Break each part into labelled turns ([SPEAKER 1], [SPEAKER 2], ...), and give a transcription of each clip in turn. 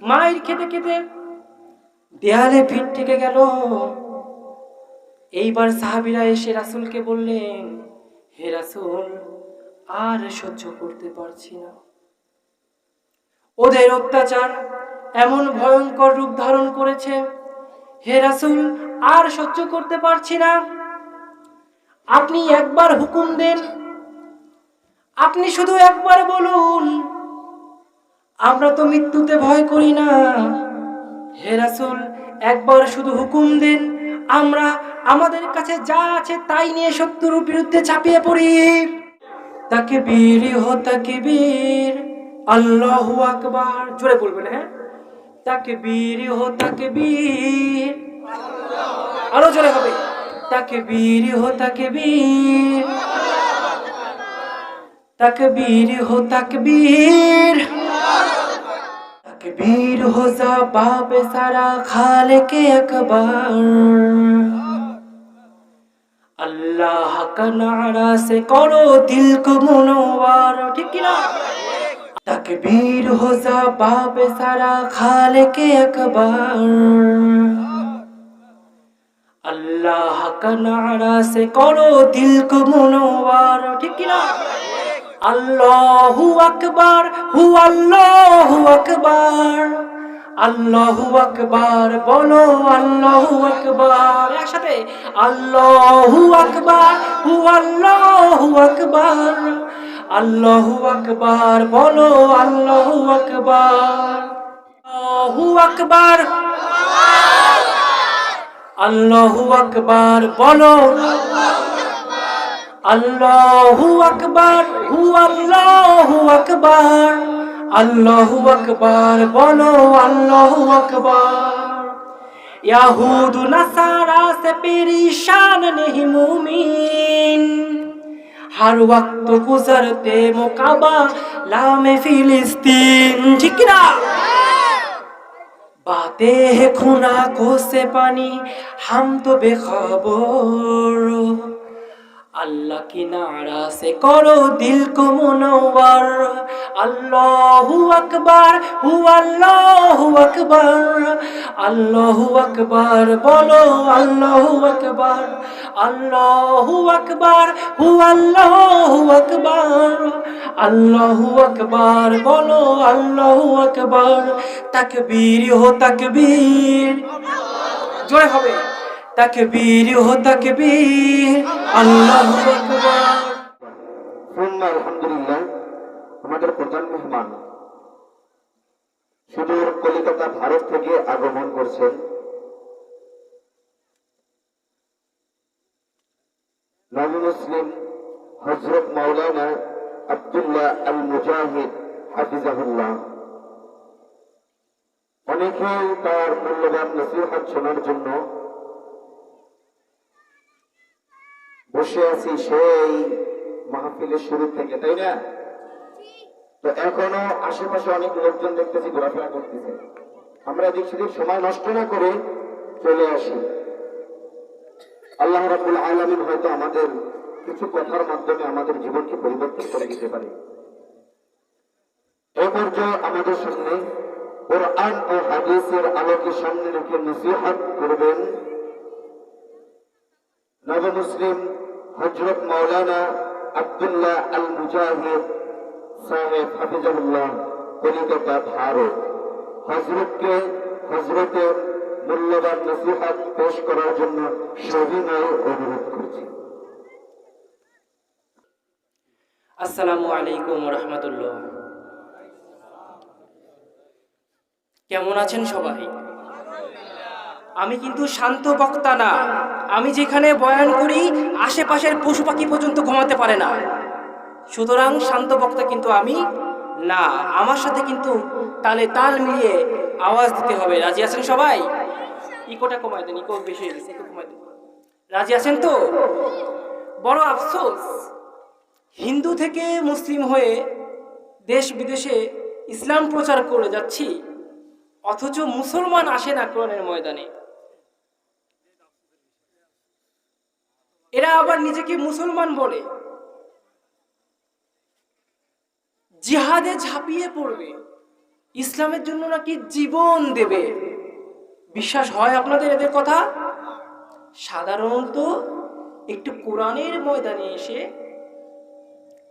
[SPEAKER 1] মায়ের খেতে খেতে দেয়ালে পিঠ থেকে গেল। এইবার সাহাবীরা এসে রাসূলকে বললেন, হে রাসূল, আর সহ্য করতে পারছি না, ওদের অত্যাচার এমন ভয়ঙ্কর রূপ ধারণ করেছে। হে রাসূল, আর সহ্য করতে পারছি না, আপনি একবার হুকুম দেন, আপনি শুধু একবার বলুন, আমরা তো মৃত্যুতে ভয় করি না। হে রাসূল, একবার শুধু হুকুম দেন, আমরা আমাদের কাছে যা আছে তাই নিয়ে শত্রুর বিরুদ্ধে ঝাঁপিয়ে পড়ি। তাকবীর হো তাকবীর, আল্লাহু আকবার, জোরে বলবেন। হ্যাঁ, তাকবীর হো তাকবীর, আরো জোরে হবে, তাকবীর হো তাকবীর, তাকবীর হো তাকবীর, তাকবীর হো জবাব সারা খালিকে আকবার। अल्लाह का नारा से करो दिल को मुनव्वर, ठीक की ना। तकबीर हो जबाब सारा खालिके अकबर, अल्लाह का नारा से करो दिल को मुनव्वर, ठीक की ना। अल्लाहु अकबर, हु अल्लाहु अकबर, আল্লাহু আকবার, বলো আল্লাহু আকবার, একসাথে আল্লাহু আকবার, হু আল্লাহু আকবার, আল্লাহু আকবার, বলো আল্লাহু আকবার, আল্লাহু আকবার, আল্লাহু আকবার, বলো আল্লাহু আকবার, হু আল্লাহু আকবার, अल्लाहु अकबर, बोलो अल्लाहु अकबर। यहूद नसारा से परेशान नहीं मुमीन, हर वक्त गुजरते मुकाबला में फिलिस्तीन, ठीक ना। बातें है खूना को से पानी, हम तो बेखबर, अल्लाह की नारा से करो दिल को मुनव्वर, अल्लाहु अकबर, हु अल्लाहु अकबर, अल्लाहु अकबर, बोलो अल्लाहु अकबर, अल्लाहु अकबर, हु अल्लाहु अकबर, अल्लाहु अकबर, बोलो अल्लाहु अकबर। तकबीर हो तकबीर, जोरे হবে, तकबीर हो तकबीर, अल्लाहु अकबर।
[SPEAKER 2] আলহামদুলিল্লাহ, আমাদের প্রধান মেহমান সুদূর কলিকাতা ভারত থেকে আগমন করছেন নবী মুসলিম হযরত মাওলানা আব্দুল্লাহ আল মুজাহিদ হাফিজাহুল্লাহ। অনেকেই তার মূল্যবান নসিহত শোনার জন্য বসে আছি সেই মাহফিলের শুরু থেকে, তাই না? তো এখনো আশেপাশে অনেক লোকজন দেখতেছি ঘোরাফেরা করতেছে। আমরা এদিক সেদিক সময় নষ্ট না করে চলে আসি। আল্লাহ রাব্বুল আলামিন হয়তো আমাদের কিছু কথার মাধ্যমে আমাদের জীবনকে পরিবর্তন করে দিতে পারে। এই পর্যায়ে আমাদের সামনে কোরআন ও হাদিসের আলোকে সামনে রেখে নসিহত করবেন নবী মুসলিম হযরত মাওলানা আব্দুল্লাহ আল মুজাহিদ সাহেব হাফিজাহুল্লাহ, কলিকাতা ভারত। হযরতের মূল্যবান নসিহত পেশ করার জন্য সবিনয় অনুরোধ করছি।
[SPEAKER 1] আসসালামু আলাইকুম ওয়া রাহমাতুল্লাহ। কেমন আছেন সবাই? আমি কিন্তু শান্ত বক্তা না, আমি যেখানে বয়ান করি আশেপাশের পশু পাখি পর্যন্ত ঘুমাতে পারে না, সুতরাং শান্ত বক্তা কিন্তু আমি না। আমার সাথে কিন্তু তালে তাল মিলিয়ে আওয়াজ দিতে হবে। রাজি আছেন সবাই? ইকোটা কমাই দেন, ইকো বেশি হয়ে গেছে, ইকো কমাই দেন। রাজি আছেন তো? বড় আফসোস, হিন্দু থেকে মুসলিম হয়ে দেশ বিদেশে ইসলাম প্রচার করে যাচ্ছি, অথচ মুসলমান আসে না কোরআনের ময়দানে। এরা আবার নিজেকে মুসলমান বলে, জিহাদে ঝাঁপিয়ে পড়বে, ইসলামের জন্য নাকি জীবন দেবে। বিশ্বাস হয় আপনাদের এদের কথা? সাধারণত একটু কোরআনের ময়দানে এসে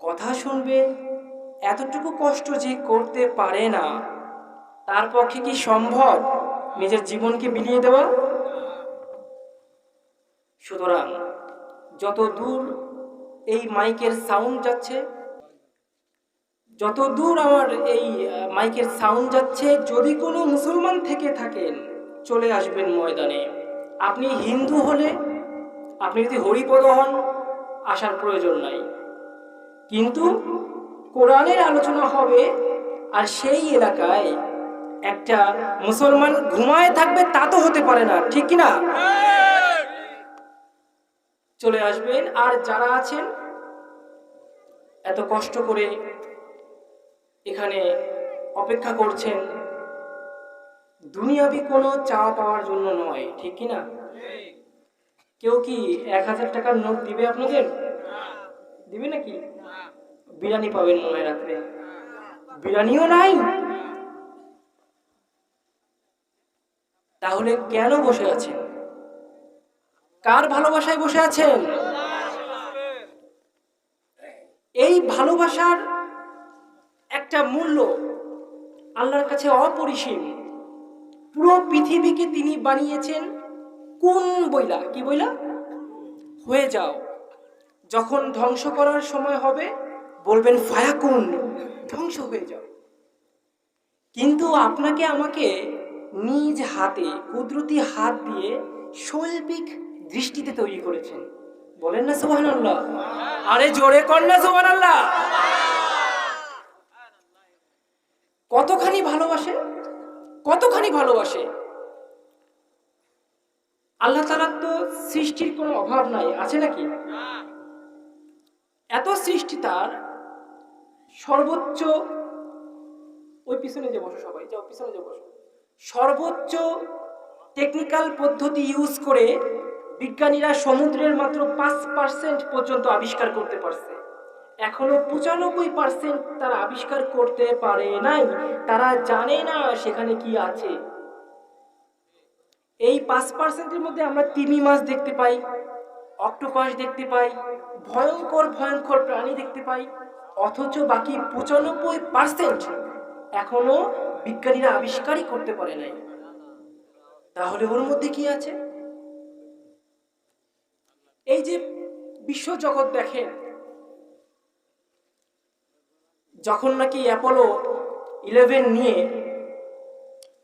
[SPEAKER 1] কথা শুনবে, এতটুকু কষ্ট যে করতে পারে না, তার পক্ষে কি সম্ভব নিজের জীবনকে বিলিয়ে দেওয়া? সুতরাং যত দূর এই মাইকের সাউন্ড যাচ্ছে, যত দূর আমার এই মাইকের সাউন্ড যাচ্ছে, যদি কোনো মুসলমান থেকে থাকেন চলে আসবেন ময়দানে। আপনি হিন্দু হলে, আপনি যদি হরিপদ হন, আসার প্রয়োজন নাই। কিন্তু কোরআনের আলোচনা হবে, আর সেই এলাকায় একটা মুসলমান ঘুমায় থাকবে, তা তো হতে পারে না, ঠিক কিনা? চলে আসবেন। আর যারা আছেন এত কষ্ট করে এখানে অপেক্ষা করছেন, দুনিয়াবি কোনো চাওয়া পাওয়ার জন্য নয়, ঠিক কিনা? কেউ কি 1000 টাকার নোট দিবে আপনাদের? দিবে নাকি? বিরিয়ানি পাবেন মনে হয় রাত্রে, বিরিয়ানিও নাই। তাহলে কেন বসে আছেন? কার ভালোবাসায় বসে আছেন? এই ভালোবাসার একটা মূল্য আল্লাহর কাছে অপরিসীম। পুরো পৃথিবীকে তিনি বানিয়েছেন কোন বইলা, কি বইলা? হয়ে যাও। যখন ধ্বংস করার সময় হবে বলবেন ফায়াকুন, ধ্বংস হয়ে যাও। কিন্তু আপনাকে আমাকে নিজ হাতে, কুদরতি হাত দিয়ে শৈল্পিক দৃষ্টিতে তৈরি করেছেন। বলেন না সুবহানাল্লাহ? আরে জোরে কর না সুবহানাল্লাহ। কতখানি ভালোবাসে, কতখানি ভালোবাসে। আল্লাহ তাআলার তো সৃষ্টির কোনো অভাব নাই, আছে নাকি? এত সৃষ্টি তার, সর্বোচ্চ, ওই পিছনে যে বসো, সবাই যাও পিছনে যে বসো, সর্বোচ্চ টেকনিক্যাল পদ্ধতি ইউজ করে বিজ্ঞানীরা সমুদ্রের মাত্র 5% পর্যন্ত আবিষ্কার করতে পারছে। এখনো 95% তারা আবিষ্কার করতে পারে নাই। তারা জানে না সেখানে কি আছে। এই 5%-এর মধ্যে আমরা তিমি মাছ দেখতে পাই, অক্টোপাস দেখতে পাই, ভয়ঙ্কর ভয়ঙ্কর প্রাণী দেখতে পাই, অথচ বাকি 95% এখনো বিজ্ঞানীরা আবিষ্কারই করতে পারে নাই। তাহলে ওর মধ্যে কি আছে? এই যে বিশ্বজগৎ দেখেন, যখন নাকি অ্যাপোলো 11 নিয়ে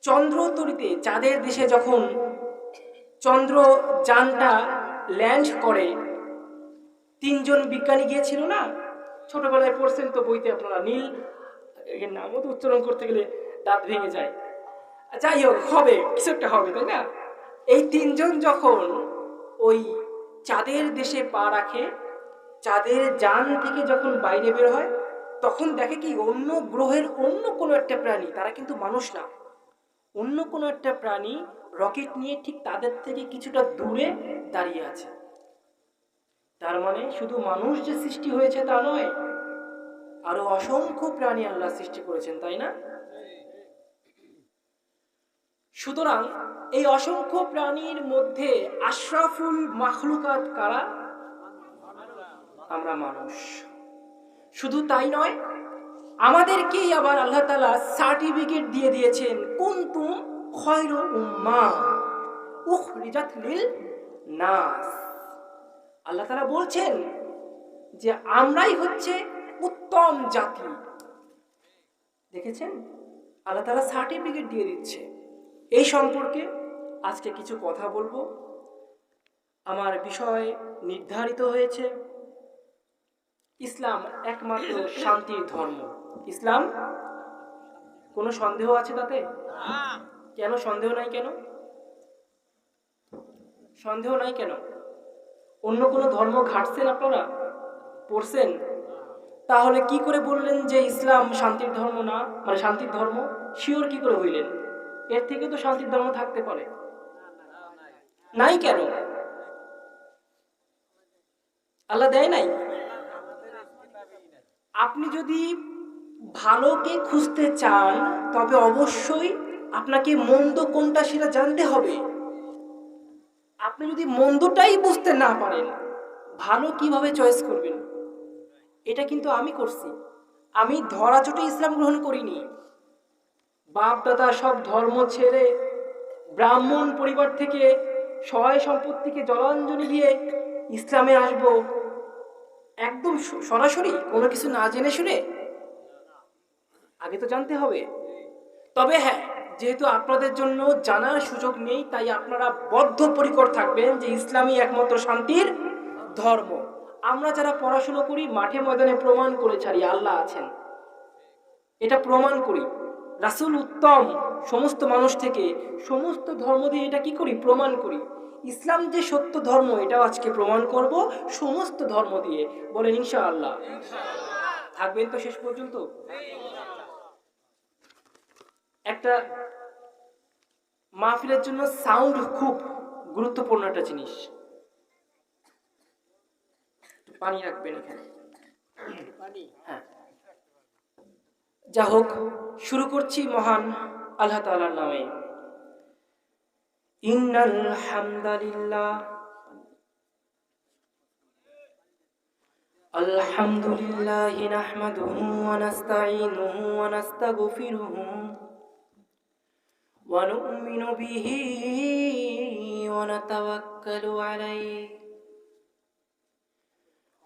[SPEAKER 1] চন্দ্রতরীতে, চাঁদের দেশে যখন চন্দ্রযানটা ল্যান্ড করে, 3 জন বিজ্ঞানী গিয়েছিল না? ছোটবেলায় পড়ছেন তো বইতে আপনারা, নীল, এর নামও তো উচ্চারণ করতে গেলে দাঁত ভেঙে যায়। যাই হোক, হবে কিছু একটা হবে, তাই না? এই 3 জন যখন ওই চাঁদের দেশে পা রাখে, চাঁদের যান থেকে যখন বাইরে বের হয়, তখন দেখে কি অন্য গ্রহের অন্য কোনো একটা প্রাণী, তারা কিন্তু মানুষ না, অন্য কোনো একটা প্রাণী রকেট নিয়ে ঠিক তাদের থেকে কিছুটা দূরে দাঁড়িয়ে আছে। তার মানে শুধু মানুষ যে সৃষ্টি হয়েছে তা নয়, আরো অসংখ্য প্রাণী আল্লাহ সৃষ্টি করেছেন, তাই না? সুতরাং এই অসংখ্য প্রাণীর মধ্যে আশরাফুল মাখলুকাত কারা? আমরা মানুষ। শুধু তাই নয়, আমাদেরকেই আবার আল্লাহ তাআলা সার্টিফিকেট দিয়ে দিয়েছেন, কুনতুম খায়রু উম্মাহ উখরিজাত লিল নাস। আল্লাহ তাআলা বলছেন যে আমরাই হচ্ছে উত্তম জাতি। দেখেছেন, আল্লাহ তাআলা সার্টিফিকেট দিয়ে দিচ্ছে। এই সম্পর্কে আজকে কিছু কথা বলবো। আমার বিষয় নির্ধারিত হয়েছে, ইসলাম একমাত্র শান্তির ধর্ম। ইসলাম, কোনো সন্দেহ আছে তাতে? কেন সন্দেহ নাই? কেন সন্দেহ নাই? কেন? অন্য কোনো ধর্ম ঘাটছেন আপনারা? পড়ছেন? তাহলে কি করে বললেন যে ইসলাম শান্তির ধর্ম না, মানে শান্তির ধর্ম? শিওর কি করে হইলেন? এর থেকে তো শান্তির ধর্ম থাকতে পারে। নাই কেন? আল্লাহ দেয় নাই? আপনি যদি ভালোকে খুঁজতে চান তবে অবশ্যই আপনাকে মন্দ কোনটা সেটা জানতে হবে। আপনি যদি মন্দটাই বুঝতে না পারেন, ভালো কিভাবে চয়েস করবেন? এটা কিন্তু আমি করছি। আমি ধরাচটে ইসলাম গ্রহণ করিনি। বাপ দাদা সব ধর্ম ছেড়ে ব্রাহ্মণ পরিবার থেকে সহায় সম্পত্তিকে জলাঞ্জলি দিয়ে ইসলামে আসব, একদম সরাসরি কোনো কিছু না জেনে শুনে? আগে তো জানতে হবে। তবে হ্যাঁ, যেহেতু আপনাদের জন্য জানার সুযোগ নেই, তাই আপনারা বদ্ধপরিকর থাকবেন যে ইসলামই একমাত্র শান্তির ধর্ম। আমরা যারা পড়াশুনো করি মাঠে ময়দানে প্রমাণ করে ছাড়ি আল্লাহ আছেন, এটা প্রমাণ করি। রাসূল উত্তম সমস্ত মানুষ থেকে, সমস্ত ধর্ম দিয়ে এটা কি করি? প্রমাণ করি। ইসলাম যে সত্য ধর্ম এটাও আজকে প্রমাণ করব সমস্ত ধর্ম দিয়ে। বলেন ইনশাআল্লাহ। থাকবেন তো শেষ পর্যন্ত? একটা মাহফিলের জন্য সাউন্ড খুব গুরুত্বপূর্ণ একটা জিনিস। পানি রাখবেন এখানে। হ্যাঁ, যা হোক, শুরু করছি মহান আল্লাহ তাআলার নামে। ইন্নাল হামদালিল্লাহ আলহামদুলিল্লাহি নাহমাদুহু ওয়া নাস্তাঈনুহু ওয়া নাস্তাগফিরুহু ওয়া নু'মিনু বিহি ওয়া নাতাওয়াক্কালু আলাইহি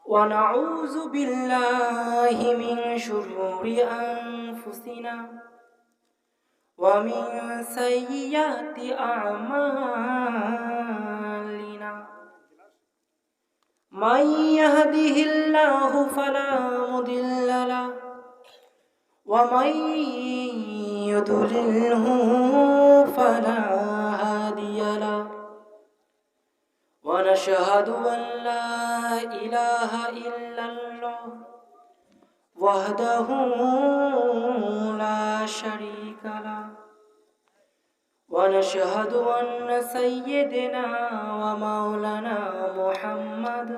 [SPEAKER 1] ওয়া নাউযু বিল্লাহি মিন শুরুরি আনফুসিনা ওয়া মিন সাইয়্যাতি আ'মালিনা। মান ইয়াহদিহিল্লাহু ফালা মুদিল্লা লাহু ওয়া মান ইউদ্লিলহু ফালা হাদিয়া লাহু। ওয়া নাশহাদু আন লা ইলাহা ইল্লাল্লাহ ওয়াহদাহু লা শারীকা লাহু ওয়া নাশহাদু আন্না সাইয়্যিদানা ওয়া মাওলানা মুহাম্মাদ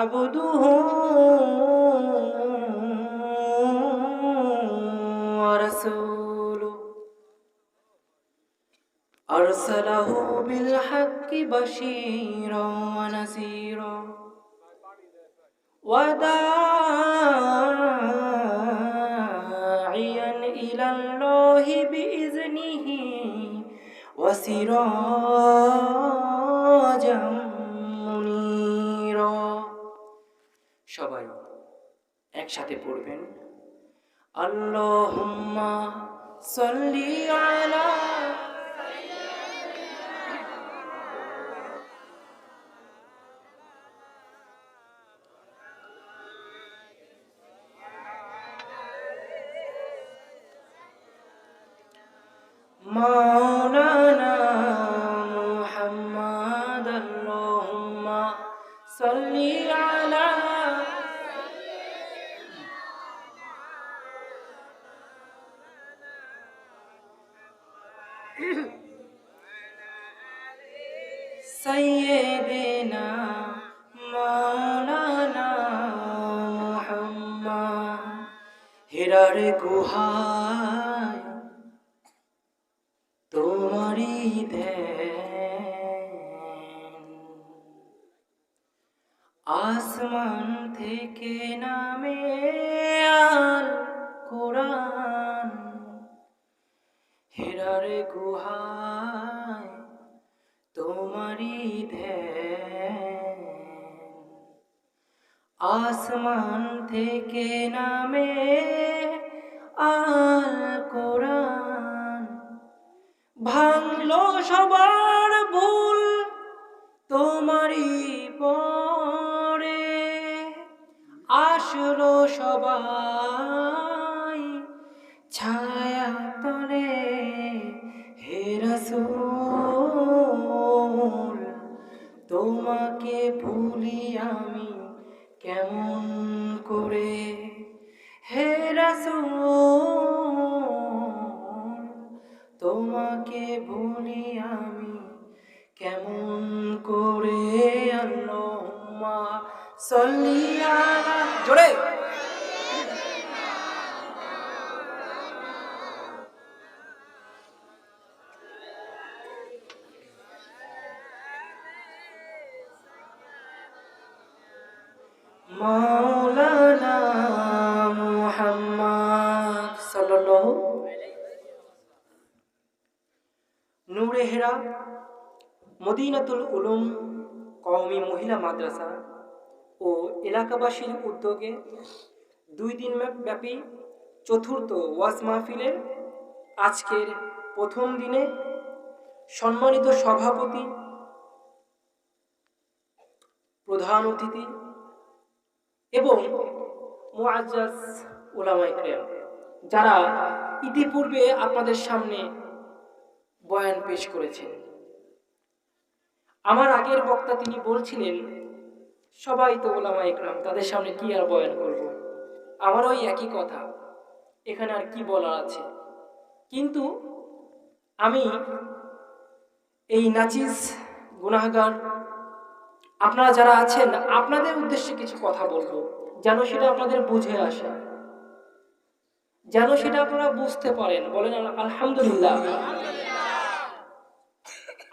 [SPEAKER 1] আবদুহু ওয়া রাসূলুহু আরসালাহু বিল হাক্কি বাশীরান ওয়া নাযীরান ওয়া দাঈয়ান ইলাল্লাহি বিইজনিহি ওয়া সিরাজাম মুনীরা। সবাই একসাথে পড়বেন, আল্লাহুম্মা সাল্লি আলা মাওলানা মুহাম্মাদ। আল্লাহুম্মা সাল্লি আলা সাইয়্যিদিনা মাওলানা মুহাম্মাদ। হেরার গুহায় তোমারি ধ্যান, আসমান থেকে নামে আল কোরআন। হেরার গুহায় তোমারি ধ্যান, আসমান থেকে নামে আল কোরআন। ভাঙলো সবার ভুল তোমারি পরে, আসলো সবাই ছায়া তলে। হে রাসূল তোমাকে ভুলি আমি কেমন করে? হে রাসূল তোমাকে ভুলি আমি কেমন করে? আল্লাহুম্মা সাল্লি আলা, জোরে মাওলানা মুহাম্মদ সাল্লাল্লাহু। নূরে হেরা মদিনাতুল উলুম কওমি মহিলা মাদ্রাসা ও এলাকাবাসীর উদ্যোগে 2 দিন ব্যাপী চতুর্থ ওয়াজ মাহফিলের আজকের প্রথম দিনে সম্মানিত সভাপতি, প্রধান অতিথি এবং মুআজ্জাজ উলামায়ে কেরাম যারা ইতিপূর্বে আপনাদের সামনে বয়ান পেশ করেছেন। আমার আগের বক্তা তিনি বলছিলেন সবাই তো উলামায়ে কেরাম, তাদের সামনে কি আর বয়ান করব। আমার ওই একই কথা, এখানে আর কি বলার আছে। কিন্তু আমি এই নাচিস গুনাহগার আপনারা যারা আছেন আপনাদের উদ্দেশ্যে কিছু কথা বলবো, যেন সেটা আপনাদের বুঝে আসে, যেন সেটা আপনারা বুঝতে পারেন। বলেন আলহামদুলিল্লাহ।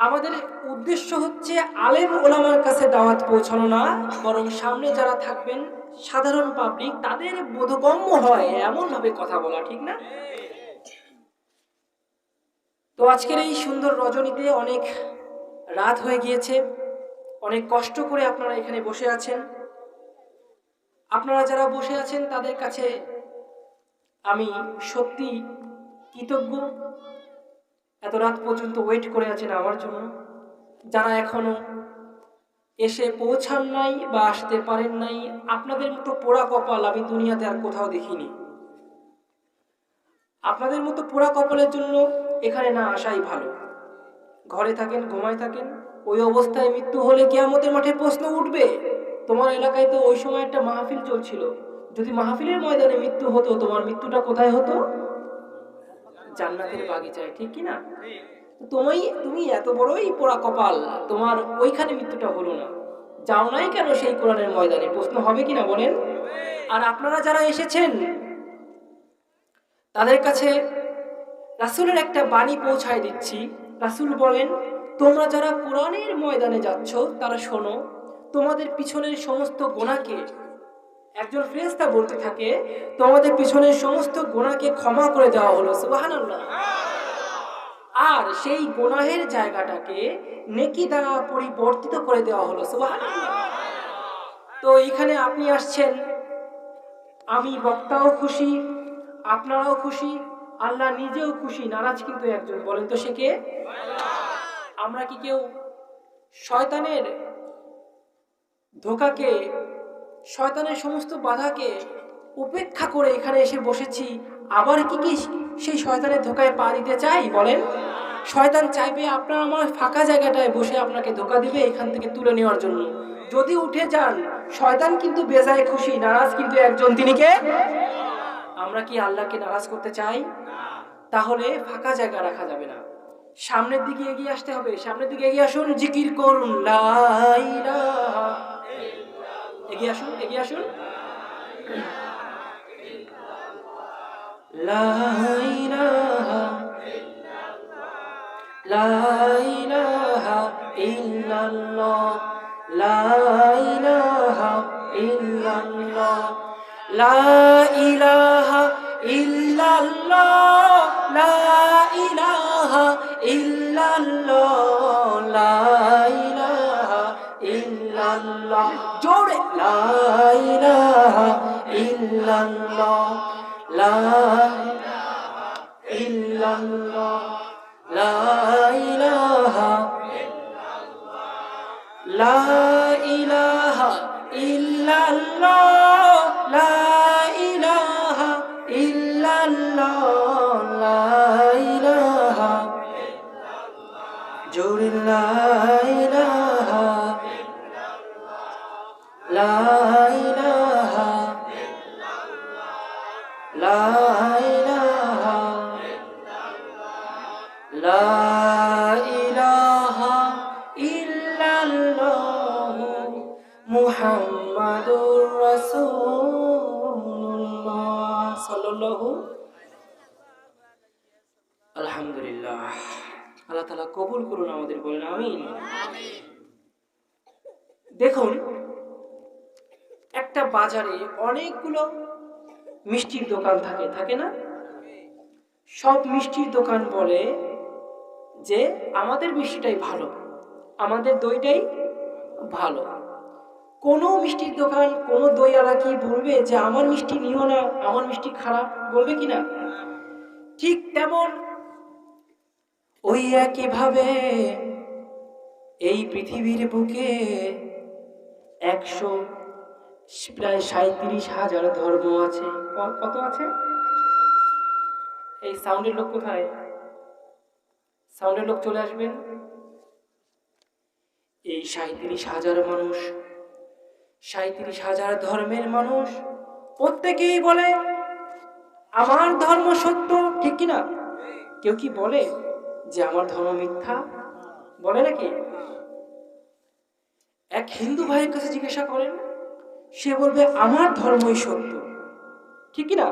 [SPEAKER 1] আমাদের উদ্দেশ্য হচ্ছে আলেম ওলামার কাছে দাওয়াত পৌঁছানো না, বরং সামনে যারা থাকবেন সাধারণ পাবলিক তাদের বোধগম্য হয় এমন ভাবে কথা বলা, ঠিক না? তো আজকের এই সুন্দর রজনীতে অনেক রাত হয়ে গিয়েছে, অনেক কষ্ট করে আপনারা এখানে বসে আছেন। আপনারা যারা বসে আছেন তাদের কাছে আমি সত্যি কৃতজ্ঞ, এত রাত পর্যন্ত ওয়েট করে আছেন আমার জন্য। যারা এখনো এসে পৌঁছান নাই বা আসতে পারেন নাই, আপনাদের মতো পোড়া কপাল আমি দুনিয়াতে আর কোথাও দেখিনি। আপনাদের মতো পোড়া কপালের জন্য এখানে না আসাই ভালো। ঘরে থাকেন, ঘুমায় থাকেন, ওই অবস্থায় মৃত্যু হলে কিয়ামতের মাঠে প্রশ্ন উঠবে। তোমার এলাকায় তো ওই সময় একটা মাহফিল চলছিল, যদি মাহফিলের ময়দানে মৃত্যু হতো, তোমার মৃত্যুটা কোথায় হতো? জান্নাতের বাগিচায়, ঠিক কি না? তুমি এত বড়ই পোড়া কপাল, তোমার ওইখানে মৃত্যুটা হলো না, যাও নাই কেন সেই কোরআনের ময়দানে? প্রশ্ন হবে কিনা বলেন? আর আপনারা যারা এসেছেন তাদের কাছে রাসূলের একটা বাণী পৌঁছায় দিচ্ছি। রাসূল বলেন, তোমরা যারা কোরআনের ময়দানে যাচ্ছ তারা শোনো, তোমাদের পিছনের সমস্ত গুনাহকে, একজন ফেরেশতা বলতে থাকে, তোমাদের পিছনের সমস্ত গুনাহকে ক্ষমা করে দেওয়া হলো। সুবহানাল্লাহ। আর সেই গুনাহের জায়গাটাকে নেকি দ্বারা পরিবর্তিত করে দেওয়া হলো। সুবহানাল্লাহ। তো এখানে আপনি আসছেন, আমি বক্তাও খুশি, আপনারাও খুশি, আল্লাহ নিজেও খুশি। নারাজ কিন্তু একজন, বলেন তো সে কে? আমরা কি কেউ শয়তানের ধোঁকাকে, শয়তানের সমস্ত বাধাকে উপেক্ষা করে এখানে এসে বসেছি, আবার কি সেই শয়তানের ধোঁকায় পা দিতে চাই? বলেন। শয়তান চাইবে আপনার আমার ফাঁকা জায়গাটায় বসে আপনাকে ধোঁকা দিবে এখান থেকে তুলে নেওয়ার জন্য। যদি উঠে যান, শয়তান কিন্তু বেজায় খুশি, নারাজ কিন্তু একজন, তিনি কে? আমরা কি আল্লাহকে নারাজ করতে চাই? তাহলে ফাঁকা জায়গা রাখা যাবে না, সামনের দিকে এগিয়ে আসতে হবে। সামনের দিকে এগিয়ে আসুন, জিকির করুন, লা ইলাহা, এগিয়ে আসুন, এগিয়ে আসুন, লা ইলাহা, লা ইলাহা ইল্লাল্লাহ, লা ইলাহা ইল্লাল্লাহ, লা ইলাহা ইল্লাল্লাহ, লা ইলাহা ইল্লাল্লাহ, লা ইলাহা ইল্লাল্লাহ। জোরে, লা ইলাহা ইল্লাল্লাহ, লা ইলাহা ইল্লাল্লাহ, লা ইলাহা ইল্লাল্লাহ, লা ইলাহা ইল্লাল্লাহ, লা ইলাহা ইল্লাল্লাহ, লা ইলাহা ইল্লাল্লাহ। জোরে, লা ইলাহা ইল্লাল্লাহ, লা ইলাহা ইল্লাল্লাহ, লা ইলাহা ইল্লাল্লাহ, লা ইলাহা ইল্লাল্লাহ মুহাম্মাদুর রাসূলুল্লাহ সাল্লাল্লাহু। আলহামদুলিল্লাহ, আল্লাহ তাআলা কবুল করুন আমাদের, বলেন আমিন। দেখুন, একটা বাজারে অনেকগুলো মিষ্টির দোকান থাকে, থাকে না? সব মিষ্টির দোকান বলে যে আমাদের মিষ্টিটাই ভালো, আমাদের দইটাই ভালো। কোনো মিষ্টির দোকান, কোনো দইওয়ালা কি বলবে যে আমার মিষ্টি নিও না, আমার মিষ্টি খারাপ? বলবে কি না? ঠিক তেমন ওই একইভাবে এই পৃথিবীর বুকে 137,000 ধর্ম আছে। কত আছে? এই সাউন্ডের লোক কোথায়? সাউন্ডের লোক চলে আসবেন। এই 37,000 মানুষ, 37,000 ধর্মের মানুষ প্রত্যেকেই বলে আমার ধর্ম সত্য, ঠিক কিনা? কেউ কি বলে যে আমার ধর্ম মিথ্যা? বলে নাকি? এক হিন্দু ভাইয়ের কাছে জিজ্ঞাসা করেন, সে বলবে আমার ধর্মই সত্য, ঠিক কিনা?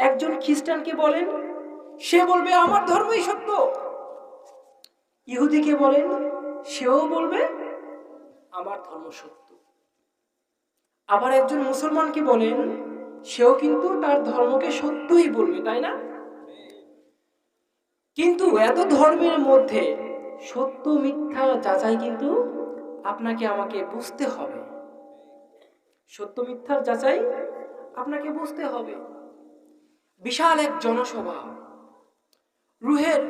[SPEAKER 1] একজন খ্রিস্টানকে বলেন, সে বলবে আমার ধর্মই সত্য। ইহুদিকে বলেন, সেও বলবে আমার ধর্ম সত্য। আবার একজন মুসলমানকে বলেন, সেও কিন্তু তার ধর্মকে সত্যই বলবে, তাই না? কিন্তু এত ধর্মের মধ্যে সত্য মিথ্যা যাচাই কিন্তু আপনাকে আমাকে বুঝতে হবে। সত্য মিথ্যার যাচাই আপনাকে বুঝতে হবে। বিশাল এক জনসভা, রুহের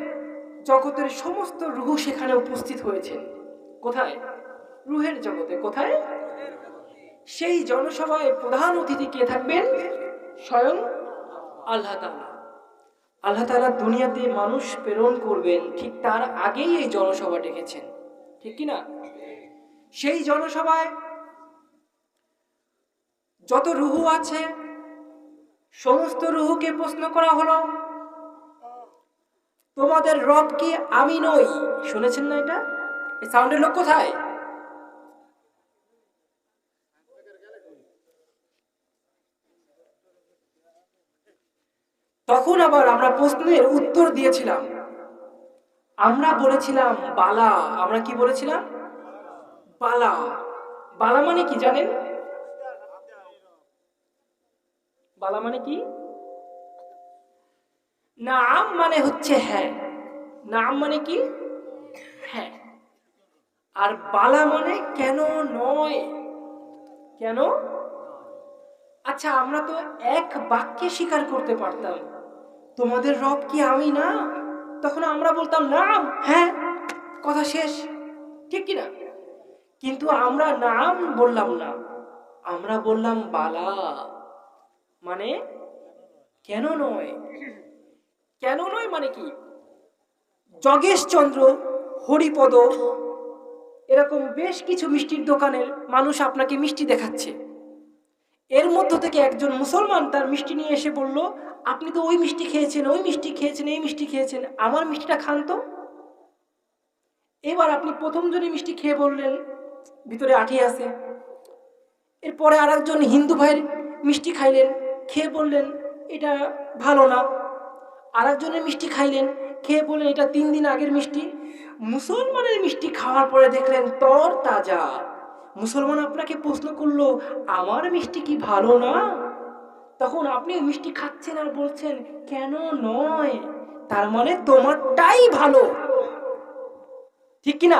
[SPEAKER 1] জগতের সমস্ত রুহ সেখানে উপস্থিত হয়েছে। কোথায়? রুহের জগতে। কোথায়? সেই জনসভায় প্রধান অতিথি কে থাকবেন? স্বয়ং আল্লাহ তাআলা। আল্লাহ তাআলা দুনিয়াতে মানুষ প্রেরণ করবেন, ঠিক তার আগেই এই জনসভা ডেকেছেন, ঠিক কিনা? সেই জনসভায় যত রুহু আছে সমস্ত রুহুকে প্রশ্ন করা হলো, তোমাদের রব কি আমি নই? শুনেছেন না এটা? এই সাউন্ডের লোক কোথায়? তখন আবার আমরা প্রশ্নের উত্তর দিয়েছিলাম, আমরা বলেছিলাম বালা। আমরা কি বলেছিলাম? বালা। বালা মানে কি জানেন? বালা মানে কি? নাম মানে হচ্ছে হ্যাঁ। নাম মানে কি? হ্যাঁ। আর বালা মানে কেন নয়। কেন? আচ্ছা, আমরা তো এক বাক্যে স্বীকার করতে পারতাম, তোমাদের রব কি আমি না? তখন আমরা বলতাম নাম, হ্যাঁ, কথা শেষ, ঠিক কিনা? কিন্তু আমরা নাম বললাম না, আমরা বললাম বালা, মানে কেন নয়। কেন নয় মানে কি? যোগেশচন্দ্র, হরিপদ, এরকম বেশ কিছু মিষ্টির দোকানের মানুষ আপনাকে মিষ্টি দেখাচ্ছে। এর মধ্য থেকে একজন মুসলমান তার মিষ্টি নিয়ে এসে বলল, আপনি তো ওই মিষ্টি খেয়েছেন, ওই মিষ্টি খেয়েছেন, এই মিষ্টি খেয়েছেন, আমার মিষ্টিটা খান তো। এবার আপনি প্রথম জনই মিষ্টি খেয়ে বললেন ভিতরে আঠি আছে। এরপরে আর একজন হিন্দু ভাইয়ের মিষ্টি খাইলেন, খেয়ে বললেন এটা ভালো না। আর একজনের মিষ্টি খাইলেন, খেয়ে বললেন এটা 3 দিন আগের মিষ্টি। মুসলমানের মিষ্টি খাওয়ার পরে দেখলেন তর তাজা। মুসলমান আপনাকে প্রশ্ন করলো, আমার মিষ্টি কি ভালো না? তখন আপনি মিষ্টি খাচ্ছেন আর বলছেন কেন নয়, তার মানে তোমারটাই ভালো, ঠিক কিনা?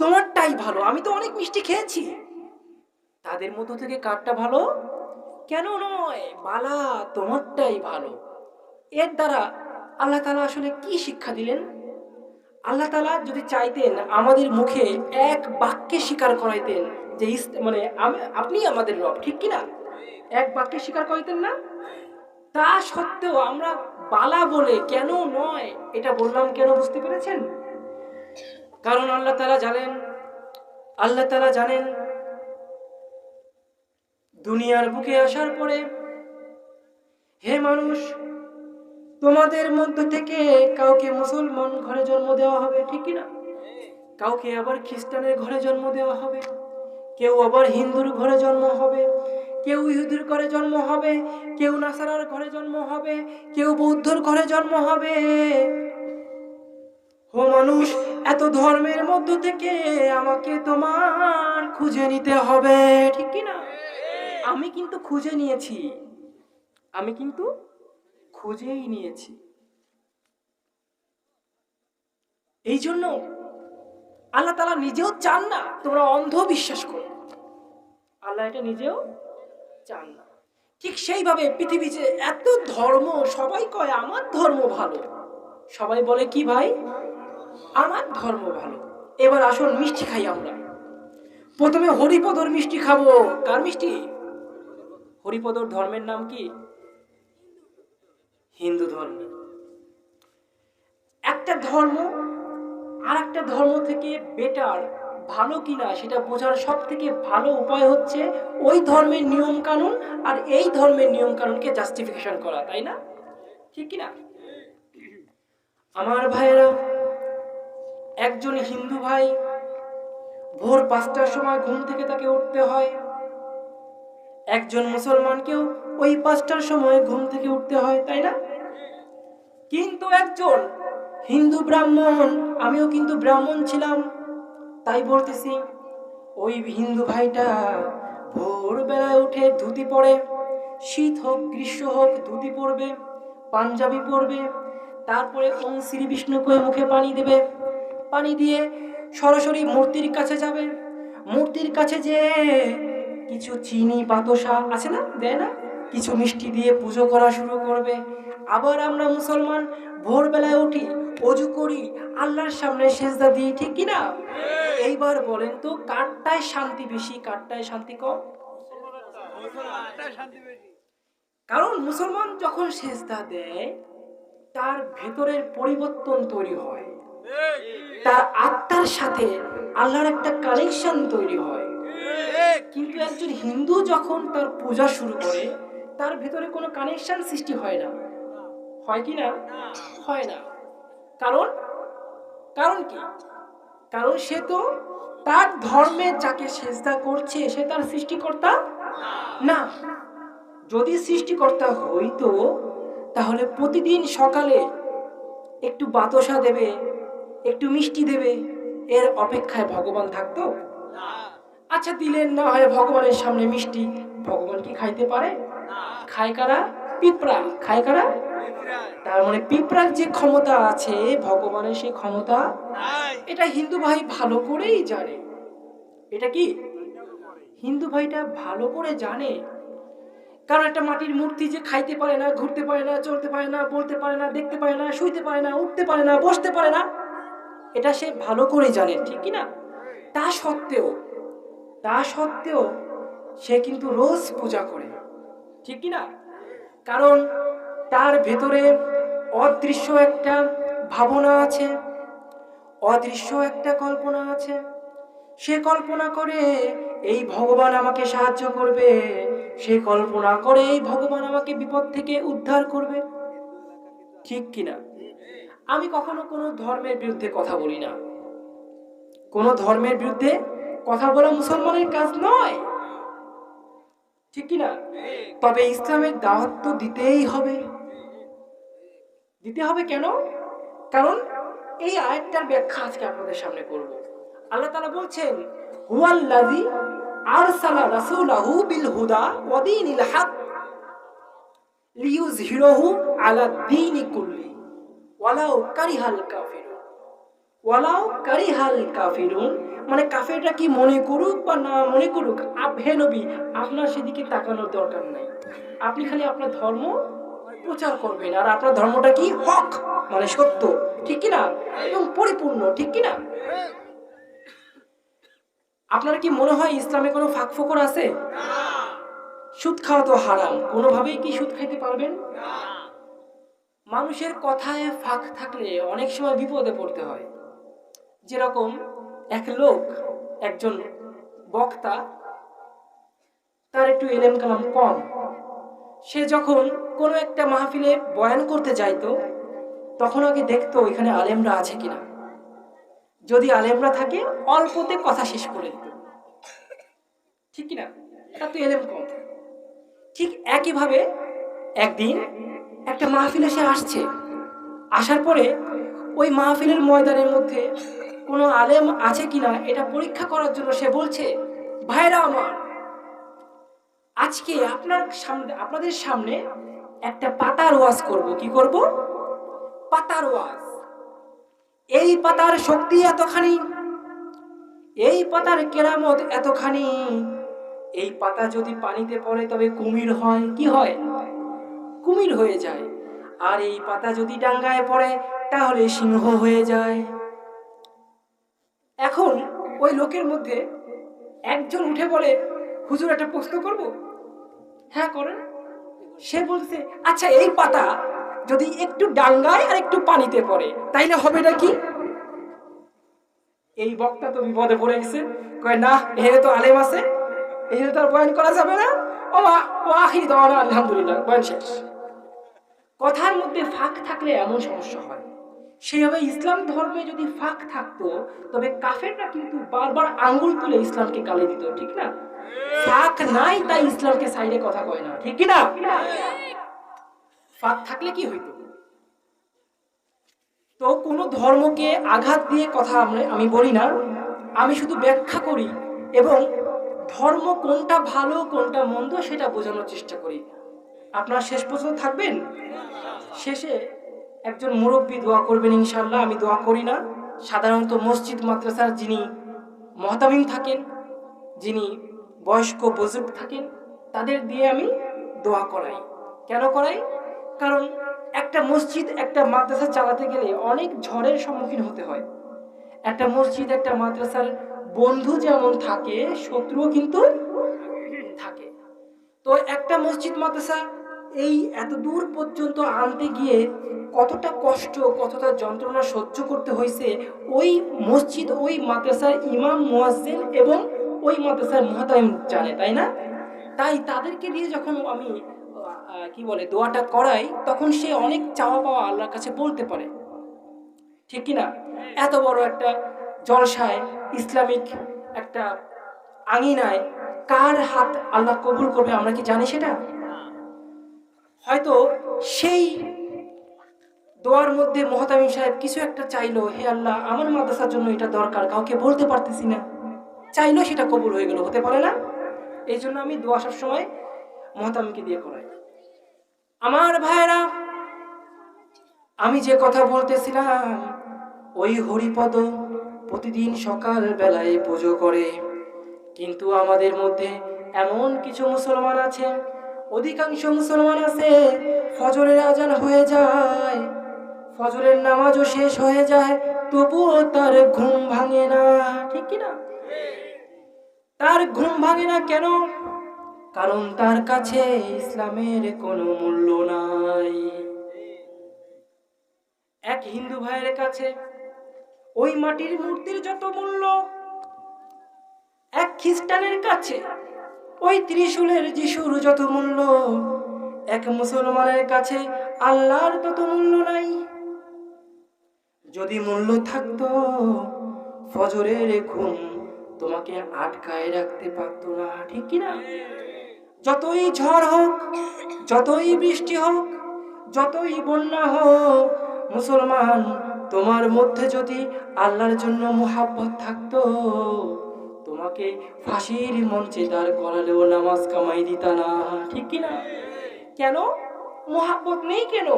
[SPEAKER 1] তোমারটাই ভালো। আমি তো অনেক মিষ্টি খেয়েছি, তাদের মধ্য থেকে কারটা ভালো? কেন নয়, বালা, তোমারটাই ভালো। এর দ্বারা আল্লাহ তাআলা আসলে কি শিক্ষা দিলেন? আল্লাহ তাআলা যদি চাইতেন আমাদের মুখে এক বাক্যে স্বীকার করাইতেন যে মানে আপনি আমাদের রব, ঠিক কিনা? এক বাক্যে স্বীকার করাইতেন না? তা সত্ত্বেও আমরা বালা বলে কেন নয় এটা বললাম কেন, বুঝতে পেরেছেন? কারণ আল্লাহ তাআলা জানেন দুনিয়ার বুকে আসার পরে, হে মানুষ, তোমাদের মধ্য থেকে কাউকে মুসলমান ঘরে জন্ম দেওয়া হবে, ঠিক কিনা? কাউকে আবার খ্রিস্টানের ঘরে জন্ম দেওয়া হবে, কেউ আবার হিন্দুর ঘরে জন্ম হবে, কেউ ইহুদির ঘরে জন্ম হবে, কেউ নাসারার ঘরে জন্ম হবে, কেউ বৌদ্ধর ঘরে জন্ম হবে। ও মানুষ, এত ধর্মের মধ্য থেকে আমাকে তোমার খুঁজে নিতে হবে, ঠিক কিনা? আমি কিন্তু খুঁজে নিয়েছি, আমি কিন্তু খুঁজেই নিয়েছি। এই জন্য আল্লাহ তাআলা নিজেও চান না তোমরা অন্ধ বিশ্বাস করো, আল্লাহ এটা নিজেও চান না। ঠিক সেইভাবে পৃথিবী যে এত ধর্ম, সবাই কয় আমার ধর্ম ভালো, সবাই বলে কি ভাই আমার ধর্ম ভালো। এবার আসুন মিষ্টি খাই আমরা। প্রথমে হরিপদর মিষ্টি খাবো। কার মিষ্টি? হরিপদর ধর্মের নাম কি? হিন্দু ধর্ম। একটা ধর্ম আর একটা ধর্ম থেকে বেটার, ভালো কিনা সেটা বোঝার সব থেকে ভালো উপায় হচ্ছে ওই ধর্মের নিয়ম কানুন আর এই ধর্মের নিয়ম কানুনকে জাস্টিফিকেশন করা, তাই না? ঠিক কিনা? আমার ভাইয়েরা, একজন হিন্দু ভাই ভোর 5টার সময় ঘুম থেকে তাকে উঠতে হয়, একজন মুসলমানকেও ওই 5টার সময় ঘুম থেকে উঠতে হয়, তাই না? কিন্তু একজন হিন্দু ব্রাহ্মণ, আমিও কিন্তু ব্রাহ্মণ ছিলাম, তাই বলতেছি ওই হিন্দু ভাইটা ভোরবেলায় উঠে ধুতি পরে, শীত হোক গ্রীষ্ম হোক ধুতি পরবে, পাঞ্জাবি পরবে, তারপরে ওম শ্রী বিষ্ণু কয়ে মুখে পানি দেবে, পানি দিয়ে সরাসরি মূর্তির কাছে যাবে, মূর্তির কাছে যে কিছু চিনি বাতাসা আছে না, দেয় না, কিছু মিষ্টি দিয়ে পুজো করা শুরু করবে। আবার আমরা মুসলমান ভোরবেলায় উঠি, অজু করি, আল্লাহর সামনে সেজদা দিই, ঠিক কিনা? এইবার বলেন তো কারটায় শান্তি বেশি, কারটায় শান্তি কম? কারণ মুসলমান যখন সেজদা দেয় তার ভেতরের পরিবর্তন তৈরি হয়, তার আত্মার সাথে আল্লাহর একটা কানেকশন তৈরি হয়। কিন্তু একজন হিন্দু যখন তার পূজা শুরু করে তার ভেতরে কোনো কানেকশন সৃষ্টি হয় না, হয় কি না? হয় না। কারণ কারণ কি? কারণ সে তো তার ধর্মে যাকে সেজদা করছে সে তার সৃষ্টিকর্তা না। যদি সৃষ্টিকর্তা হইতো তাহলে প্রতিদিন সকালে একটু বাতাসা দেবে, একটু মিষ্টি দেবে, এর অপেক্ষায় ভগবান থাকতো? আচ্ছা দিলেন না হয় ভগবানের সামনে মিষ্টি, ভগবান কি খাইতে পারে? খায় কারা? পিঁপড়া। খায় কারা? তার মানে পিঁপড়ার যে ক্ষমতা আছে ভগবানের সেই ক্ষমতা এটা হিন্দু ভাই ভালো করেই জানে। এটা কি হিন্দু ভাইটা ভালো করে জানে। কারণ একটা মাটির মূর্তি যে খাইতে পারে না, ঘুরতে পারে না, চলতে পারে না, বলতে পারে না, দেখতে পারে না, শুইতে পারে না, উঠতে পারে না, বসতে পারে না, এটা সে ভালো করে জানে, ঠিক কিনা? তা সত্ত্বেও সে কিন্তু রোজ পূজা করে, ঠিক কিনা? কারণ তার ভেতরে অদৃশ্য একটা ভাবনা আছে, অদৃশ্য একটা কল্পনা আছে। সে কল্পনা করে এই ভগবান আমাকে সাহায্য করবে, সে কল্পনা করে এই ভগবান আমাকে বিপদ থেকে উদ্ধার করবে, ঠিক কিনা? আমি কখনো কোনো ধর্মের বিরুদ্ধে কথা বলি না, কোনো ধর্মের বিরুদ্ধে কথা বলা মুসলমানের কাজ নয়, ঠিক কিনা? তবে ইসলামের দাওয়াত তো দিতেই হবে। দিতে হবে কেন? কারণ এই আয়াতটার ব্যাখ্যা আজকে আপনাদের সামনে করব। আল্লাহ তাআলা বলছেন হুয়াল্লাযী আরসালা রাসূলাহু বিল হুদা ওয়া দীনিল হক লিইয়ুযহিরাহু আলা দ্বীনি কুল্লি ওয়ালাউ কারিহাল কাফিরুন। ওয়ালাউ কারিহাল কাফিরুন মানে কাফেররা কি মনে করুক বা না মনে করুক, হে নবী আপনার সেদিকে তাকানোর দরকার নাই, আপনি খালি আপনার ধর্ম প্রচার করবেন, আর আপনার ধর্মটা কি হক মানে সত্য, ঠিক কিনা? এবং পরিপূর্ণ, ঠিক কিনা? আপনার কি মনে হয় ইসলামে কোনো ফাঁক ফোকর আছে? সুদ খাওয়া তো হারাম, কোনোভাবেই কি সুদ খাইতে পারবেন? মানুষের কথায় ফাঁক থাকলে অনেক সময় বিপদে পড়তে হয়। যেরকম এক লোক, একজন বক্তা, তার একটু এলেম কালাম কম, সে যখন কোনো একটা মাহফিলে বয়ান করতে যাইতো তখন আগে দেখতো এখানে আলেমরা আছে কিনা, যদি আলেমরা থাকে অল্পতে কথা শেষ করে দিত, ঠিক কিনা? তার তো এলেম কম। ঠিক একইভাবে একদিন একটা মাহফিলে সে আসছে, আসার পরে ওই মাহফিলের ময়দানের মধ্যে কোনো আলেম আছে কিনা এটা পরীক্ষা করার জন্য সে বলছে, ভাইরা আমার আজকে আপনাদের সামনে একটা পাতার ওয়াজ করব। কি করব? পাতার ওয়াজ। এই পাতার শক্তি এতখানি, এই পাতার কেরামত এতখানি, এই পাতা যদি পানিতে পড়ে তবে কুমির হয়। কি হয়? কুমির হয়ে যায়। আর এই পাতা যদি ডাঙ্গায় পড়ে তাহলে সিংহ হয়ে যায়। এখন ওই লোকের মধ্যে একজন উঠে বলে, হুজুর একটা প্রশ্ন করব। হ্যাঁ করেন। সে বলছে, আচ্ছা এই পাতা যদি একটু ডাঙ্গায় আর একটু পানিতে পড়ে তাইলে হবে না কি? এই বক্তা তো বিপদে পড়ে গেছে। কয় না, এখানে তো আলেম আছে, এখানে তো আর বয়ান করা যাবে না। ও আখির দাওয়ানা আলহামদুলিল্লাহ, বয়ান শেষ। কথার মধ্যে ফাঁক থাকলে এমন সমস্যা হয়। সেইভাবে ইসলাম ধর্মে যদি ফাঁক থাকতো তবে কাফেররা কিন্তু বারবার আঙ্গুল তুলে ইসলামকে গালি দিত, ঠিক না? ফাঁক নাই তাই ইসলামকে সাইডে কথা কয় না, ঠিক কি না? ফাঁক থাকলে কি হইতো? তো কোনো ধর্মকে আঘাত দিয়ে কথা আমি বলি না, আমি শুধু ব্যাখ্যা করি এবং ধর্ম কোনটা ভালো কোনটা মন্দ সেটা বোঝানোর চেষ্টা করি। আপনারা শেষ পর্যন্ত থাকবেন। শেষে একজন মুরব্বী দোয়া করবেন ইনশাআল্লাহ। আমি দোয়া করি না, সাধারণত মসজিদ মাদ্রাসার যিনি মহতামিম থাকেন, যিনি বয়স্ক বুজুর্গ থাকেন, তাদের দিয়ে আমি দোয়া করাই। কেন করাই? কারণ একটা মসজিদ একটা মাদ্রাসা চালাতে গেলে অনেক ঝড়ের সম্মুখীন হতে হয়। একটা মসজিদ একটা মাদ্রাসার বন্ধু যেমন থাকে, শত্রুও কিন্তু থাকে। তো একটা মসজিদ মাদ্রাসা এই এত দূর পর্যন্ত আনতে গিয়ে কতটা কষ্ট, কতটা যন্ত্রণা সহ্য করতে হয়েছে ওই মসজিদ, ওই মাদ্রাসার ইমাম, মুয়াজ্জিন এবং ওই মাদ্রাসার মুহতামিম জানে, তাই না? তাই তাদেরকে দিয়ে যখন আমি কি বলে দোয়াটা করাই, তখন সে অনেক চাওয়া পাওয়া আল্লাহর কাছে বলতে পারে, ঠিক কি না? এত বড় একটা জলসায়, ইসলামিক একটা আঙিনায় কার হাত আল্লাহ কবুল করবে আমরা কি জানি সেটা? হয়তো সেই দোয়ার মধ্যে মুহতামিম সাহেব কিছু একটা চাইলো, হে আল্লাহ আমার মাদ্রাসার জন্য এটা দরকার, কাউকে বলতে পারতেছি না, চাইলো সেটা কবুল হয়ে গেল, হতে পারে না? এই জন্য আমি দোয়া সবসময় মুহতামিমকে দিয়ে করাই। আমার ভাইরা, আমি যে কথা বলতেছিলাম, ওই হরিপদ প্রতিদিন সকাল বেলায় পুজো করে, কিন্তু আমাদের মধ্যে এমন কিছু মুসলমান আছে, অধিকাংশ মুসলমান আছে ফজরের আজান হয়ে যায়, ফজরের নামাজও শেষ হয়ে যায়, তবুও তার ঘুম ভাঙে না, ঠিক কি না? তার ঘুম ভাঙে না কেন? কারণ তার কাছে ইসলামের কোনো মূল্য নাই। এক হিন্দু ভাইয়ের কাছে ওই মাটির মূর্তির যত মূল্য, এক খ্রিস্টানের কাছে ওই ত্রিশূলের যিশুর যত মূল্য, এক মুসলমানের কাছে আল্লাহর তত মূল্য নাই। যদি মূল্য থাকতো, ফজরের ঘুম তোমাকে আটকায় রাখতে পারতো না, ঠিক কিনা? যতই ঝড় হোক, যতই বৃষ্টি হোক, যতই বন্যা হোক, মুসলমান তোমার মধ্যে যদি আল্লাহর জন্য মুহাব্বত থাকতো, তোমাকে ফাঁসির মঞ্চে দাঁড় করালেও নামাজ কামাই দিতা না, ঠিক কিনা? কেন মুহাব্বত নেই কেন?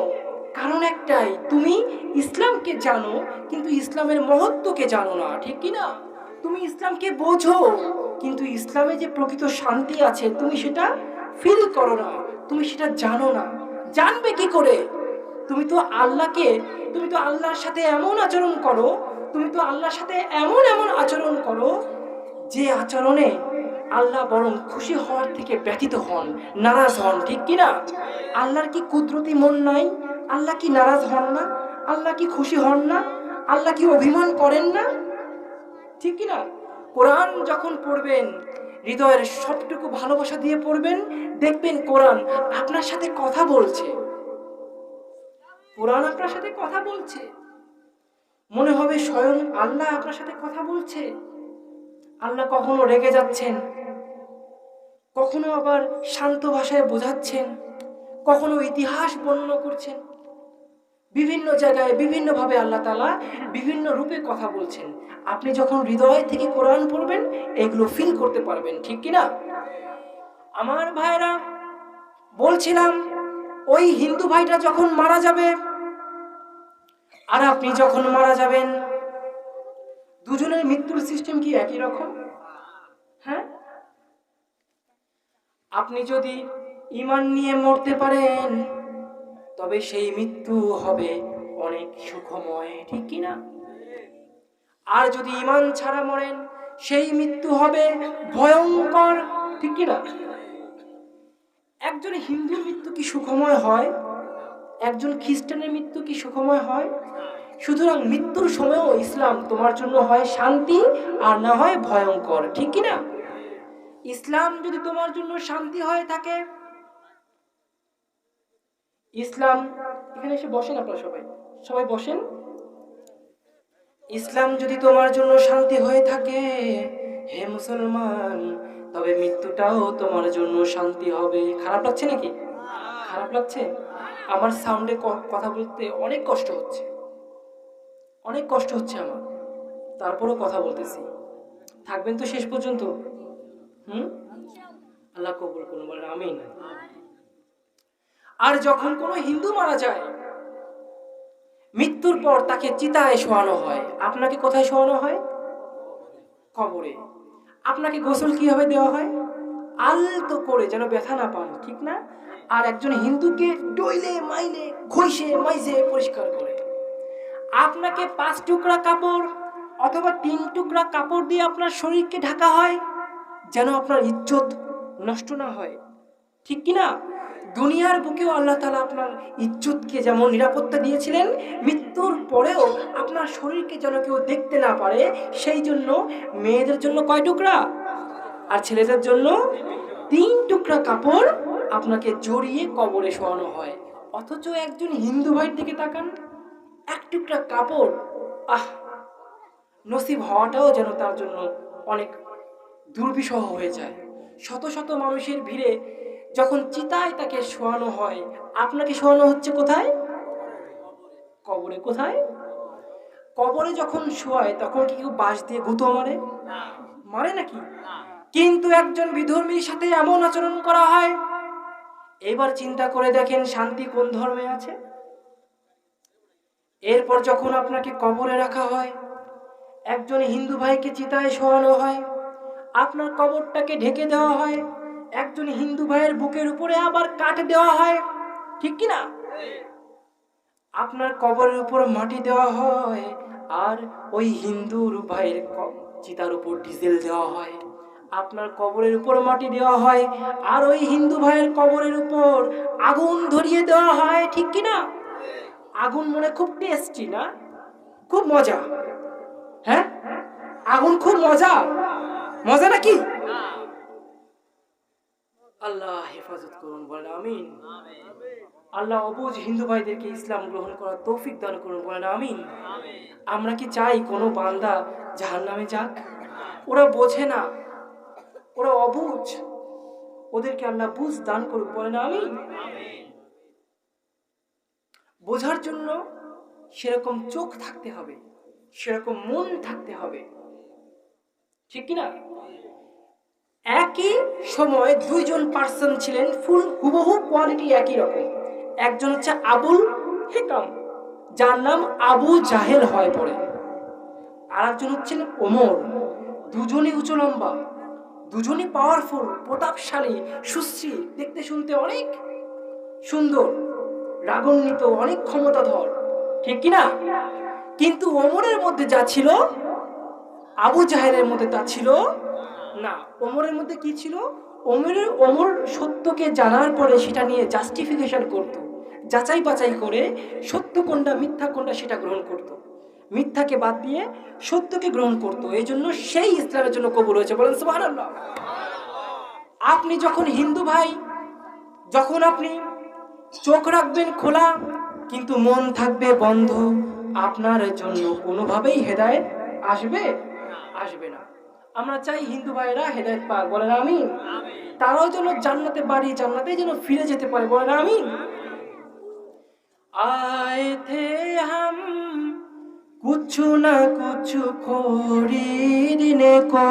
[SPEAKER 1] কারণ একটাই, তুমি ইসলামকে জানো কিন্তু ইসলামের মহত্বকে জানো না, ঠিক কিনা? তুমি ইসলামকে বোঝো কিন্তু ইসলামে যে প্রকৃত শান্তি আছে তুমি সেটা ফিল করো না, তুমি সেটা জানো না। জানবে কি করে? তুমি তো আল্লাহর সাথে এমন আচরণ করো, তুমি তো আল্লাহর সাথে এমন এমন আচরণ করো যে আচরণে আল্লাহ বরং খুশি হওয়ার থেকে ব্যথিত হন, নারাজ হন, ঠিক কিনা? আল্লাহর কি কুদরতি মন নাই? আল্লাহ কি নারাজ হন না? আল্লাহ কি খুশি হন না? আল্লাহ কি অভিমান করেন না? ঠিক কিনা? কোরআন যখন পড়বেন হৃদয়ের সবটুকু ভালোবাসা দিয়ে পড়বেন, দেখবেন কোরআন আপনার সাথে কথা বলছে, কোরআন আপনার সাথে কথা বলছে, মনে হবে স্বয়ং আল্লাহ আপনার সাথে কথা বলছে। আল্লাহ কখনো রেগে যাচ্ছেন, কখনো আবার শান্ত ভাষায় বোঝাচ্ছেন, কখনো ইতিহাস বর্ণনা করছেন, বিভিন্ন জায়গায় বিভিন্নভাবে আল্লাহ তাআলা বিভিন্ন রূপে কথা বলছেন। আপনি যখন হৃদয় থেকে কোরআন পড়বেন এগুলো ফিল করতে পারবেন, ঠিক কিনা? আমার ভাইরা, বলছিলাম ওই হিন্দু ভাইটা যখন মারা যাবে আর আপনি যখন মারা যাবেন, দুজনের মৃত্যুর সিস্টেম কি একই রকম? হ্যাঁ, আপনি যদি ঈমান নিয়ে মরতে পারেন তবে সেই মৃত্যু হবে অনেক সুখময়, ঠিক কি না? আর যদি ঈমান ছাড়া মরেন সেই মৃত্যু হবে ভয়ঙ্কর, ঠিক কি না? একজন হিন্দুর মৃত্যু কি সুখময় হয়? একজন খ্রিস্টানের মৃত্যু কি সুখময় হয়? সুতরাং মৃত্যুর সময়ও ইসলাম তোমার জন্য হয় শান্তি আর না হয় ভয়ঙ্কর, ঠিক কি না? ইসলাম যদি তোমার জন্য শান্তি হয়ে থাকে, ইসলাম, এখানে এসে বসেন আপনারা সবাই, সবাই বসেন। ইসলাম যদি তোমার জন্য শান্তি হয়ে থাকে হে মুসলমান, তবে মৃত্যুটাও তোমার জন্য শান্তি হবে। খারাপ লাগছে নাকি? খারাপ লাগছে? আমার সাউন্ডে কথা বলতে অনেক কষ্ট হচ্ছে, অনেক কষ্ট হচ্ছে আমার, তারপরও কথা বলতেছি। থাকবেন তো শেষ পর্যন্ত? আল্লাহ কবুল করুন, বলেন আমিন। আর যখন কোনো হিন্দু মারা যায়, মৃত্যুর পর তাকে চিতায় শোয়ানো হয়। আপনাকে কোথায় শোয়ানো হয়? কবরে। আপনাকে গোসল কিভাবে দেওয়া হয়? আলতো করে, যেন ব্যথা না পান, ঠিক না? আর একজন হিন্দুকে ডইলে মাইলে ঘষে মাইজে পরিষ্কার করে। আপনাকে 5 টুকরা কাপড় অথবা 3 টুকরা কাপড় দিয়ে আপনার শরীরকে ঢাকা হয়, যেন আপনার ইজ্জত নষ্ট না হয়, ঠিক কি না? দুনিয়ার বুকেও আল্লাহ তাআলা আপনার ইজ্জতকে যেমন নিরাপত্তা দিয়েছিলেন, মৃত্যুর পরেও আপনার শরীরকে যেন কেউ দেখতে না পারে, সেই জন্য মেয়েদের জন্য কয় টুকরা আর ছেলেদের জন্য 3 টুকরা কাপড় আপনাকে জড়িয়ে কবরে শোয়ানো হয়। অথচ একজন হিন্দু ভাইয়ের দিকে তাকান, 1 টুকরা কাপড়, নসিব হওয়াটাও যেন তার জন্য অনেক দুর্বিষহ হয়ে যায়। শত শত মানুষের ভিড়ে যখন চিতায় তাকে শোয়ানো হয়, আপনাকে শোয়ানো হচ্ছে কোথায়? কবরে। কোথায়? কবরে যখন শোয়ায় তখন কি কেউ বাঁশ দিয়ে গুঁতো মারে? মারে নাকি? কিন্তু একজন বিধর্মীর সাথে এমন আচরণ করা হয়। এবার চিন্তা করে দেখেন শান্তি কোন ধর্মে আছে? এরপর যখন আপনাকে কবরে রাখা হয়, একজন হিন্দু ভাইকে চিতায় শোয়ানো হয়, আপনার কবরটাকে ঢেকে দেওয়া হয়, একজন হিন্দু ভাইয়ের বুকের উপরে আবার কাঠ দেওয়া হয়, ঠিক কি না? আপনার কবরের উপর মাটি দেওয়া হয়, আর ওই হিন্দুর ভাইয়ের চিতার উপর ডিজেল দেওয়া হয়। আপনার কবরের উপর মাটি দেওয়া হয়, আর ওই হিন্দু ভাইয়ের কবরের উপর আগুন ধরিয়ে দেওয়া হয়, ঠিক কি না? আগুন মনে খুব টেস্টি না? খুব মজা। হ্যাঁ, আগুন খুব মজা, মজা নাকি? আল্লাহ হেফাজত করুন, বলেন আমিন। আল্লাহ অবুঝ হিন্দু ভাইদেরকে ইসলাম গ্রহণ করার তৌফিক দান করুন, বলেন আমিন। আমরা কি চাই কোনো বান্দা জাহান্নামে যাক? ওরা বোঝে না, ওরা অবুঝ, ওদেরকে আল্লাহ বুঝ দান করুন, বলেন আমিন। বোঝার জন্য সেরকম চোখ থাকতে হবে, সেরকম মন থাকতে হবে, ঠিক কিনা? একই সময় 2 জন পার্সন ছিলেন, ফুল হুবহু কোয়ালিটি একই রকম। একজন হচ্ছে আবুল হিকাম, যার নাম আবু জাহেল হয় পড়ে, আর একজন হচ্ছেন ওমর। দুজনই উঁচু লম্বা, দুজনই পাওয়ারফুল, প্রতাপশালী, সুশ্রী, দেখতে শুনতে অনেক সুন্দর, রাগান্বিত, অনেক ক্ষমতাধর, ঠিক কিনা? কিন্তু ওমরের মধ্যে যা ছিল আবু জাহেলের মধ্যে তা ছিল না। ওমরের মধ্যে কি ছিল? ওমর সত্যকে জানার পরে সেটা নিয়ে জাস্টিফিকেশন করত, যাচাই বাছাই করে সত্য কোনটা মিথ্যা কোনটা সেটা গ্রহণ করত, মিথ্যাকে বাদ দিয়ে সত্যকে গ্রহণ করত। এই জন্য সেই ইসলামের জন্য কবুল হয়েছে, বলেন সুবহানাল্লাহ। আপনি যখন হিন্দু ভাই, যখন আপনি চোখ রাখবেন খোলা কিন্তু মন থাকবে বন্ধ, আপনার জন্য কোনোভাবেই হেদায়েত আসবে আসবে না। আমরা চাই হিন্দু ভাইরা হেদায়েত পাক, বলেন আমিন। তারাও যেন জান্নাতে বাড়ি, জান্নাতে যেন ফিরে যেতে পারে, বলেন আমিন। आए थे हम कुछ न कुछ खरीदने को,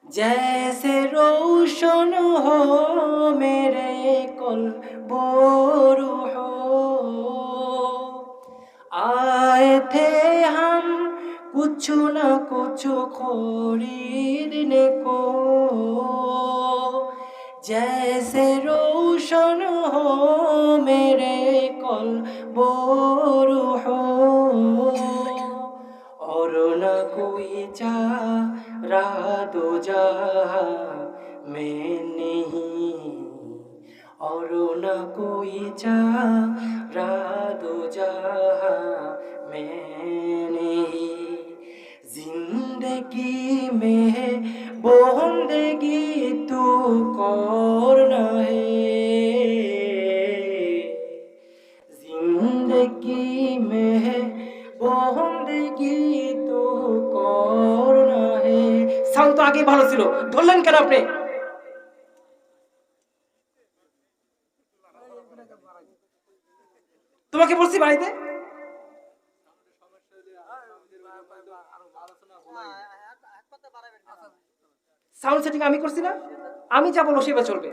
[SPEAKER 1] जैसे रोशन हो मेरे कल्ब रूहो, आए थे हम कुछ न कुछ खरीदने को, जैसे रोशन हो मेरे कल्ब रूहो, और न कोई चारा दो जहां में नहीं, और न कोई चारा दो जहां में नहीं, जिंदगी में बंदगी तू करना है, जिंदगी में बंदगी तू करना है। সাউন্ড তো আগেই ভালো ছিল, ধরলেন কেন আপনি? তোমাকে বলছি বাড়িতে সাউন্ড সেটিং আমি করছি না, আমি যা বলবো সেভাবে চলবে।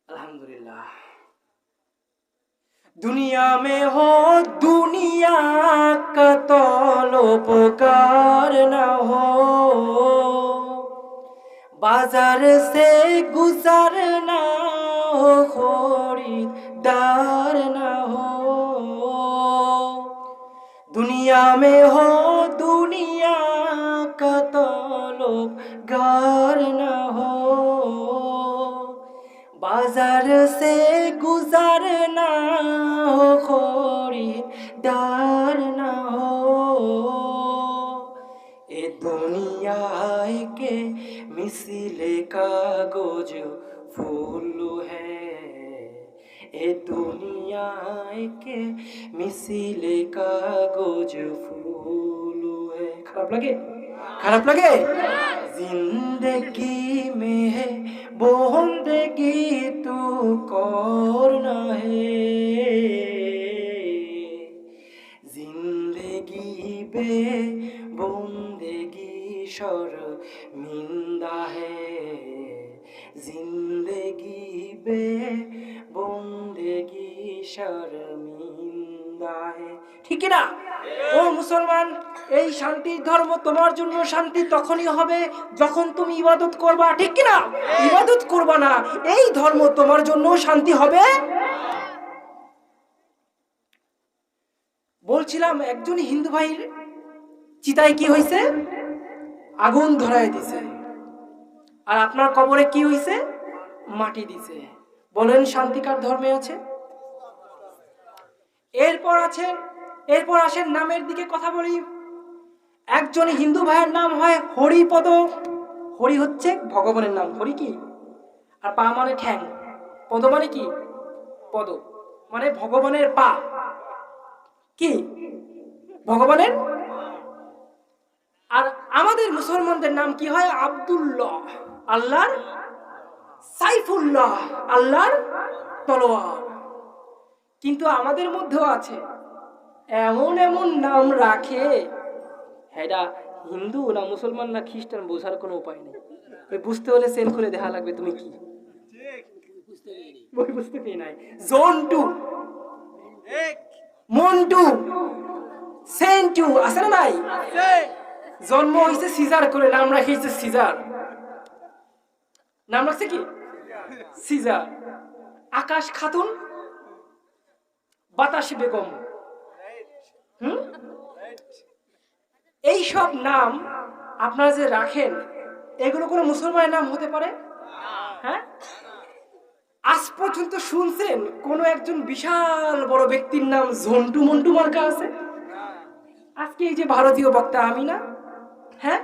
[SPEAKER 1] अल्हम्दुलिल्लाह। दुनिया में हो दुनिया का तलबगार न हो, बाजार से गुजरना हो खरीदार न हो, दुनिया में हो दुनिया का तलबगार न हो, बाजार से गुजरना हो खरीदार न हो, ए दुनिया के मिसले कागज फूल है, ए दुनिया के मिसले कागज फूल है। खराब लगे? खराब लगे? जिंदगी में बंदगी तू करना है, जिंदगी बे बंदगी शर्मिंदा है, जिंदगी बे बंदगी शर्मिंदा है। ঠিক না? ও মুসলমান, এই শান্তির ধর্ম তোমার জন্য শান্তি তখনই হবে যখন তুমি ইবাদত করবা, ঠিক কি না? ইবাদত করবা না, এই ধর্ম তোমার জন্য শান্তি হবে। বলছিলাম একজন হিন্দু ভাইয়ের চিতায় কি হয়েছে? আগুন ধরায় দিছে, আর আপনার কবরে কি হয়েছে? মাটি দিছে। বলেন শান্তিকার ধর্মে আছে? এরপর আসেন নামের দিকে কথা বলি। একজন হিন্দু ভাইয়ের নাম হয় হরিপদ। হরি হচ্ছে ভগবানের নাম। হরি কি? আর পা মানে ঠ্যাং, পদ মানে কি? পদ মানে ভগবানের পা। কি? ভগবানের। আর আমাদের মুসলমানদের নাম কি হয়? আব্দুল্লাহ, আল্লাহর সাইফুল্লাহ, আল্লাহর তলোয়ার। কিন্তু আমাদের মধ্যেও আছে এমন এমন নাম রাখে, হ্যাঁ হিন্দু না মুসলমান না খ্রিস্টান বোঝার কোনো উপায় নেই। ওই বুঝতে হলে সেন করে দেখা লাগবে তুমি কি বুঝতে পেয়ে নাই। জন্টু, মন্টু, সেন্টু আছে না নাই? জন্ম হয়েছে সিজার করে, নাম রাখিয়েছে সিজার। নাম রাখছে কি? সিজার। আকাশ খাতুন, বাতাস বেগম। এই সব নাম আপনারা যে রাখেন, এগুলো কোনো মুসলমানের নাম হতে পারে? হ্যাঁ, আজ পর্যন্ত শুনছেন কোন একজন বিশাল বড় ব্যক্তির নাম ঝন্টু মন্টু মার্কা আছে? আজকে এই যে ভারতীয় বক্তা আমি না, হ্যাঁ,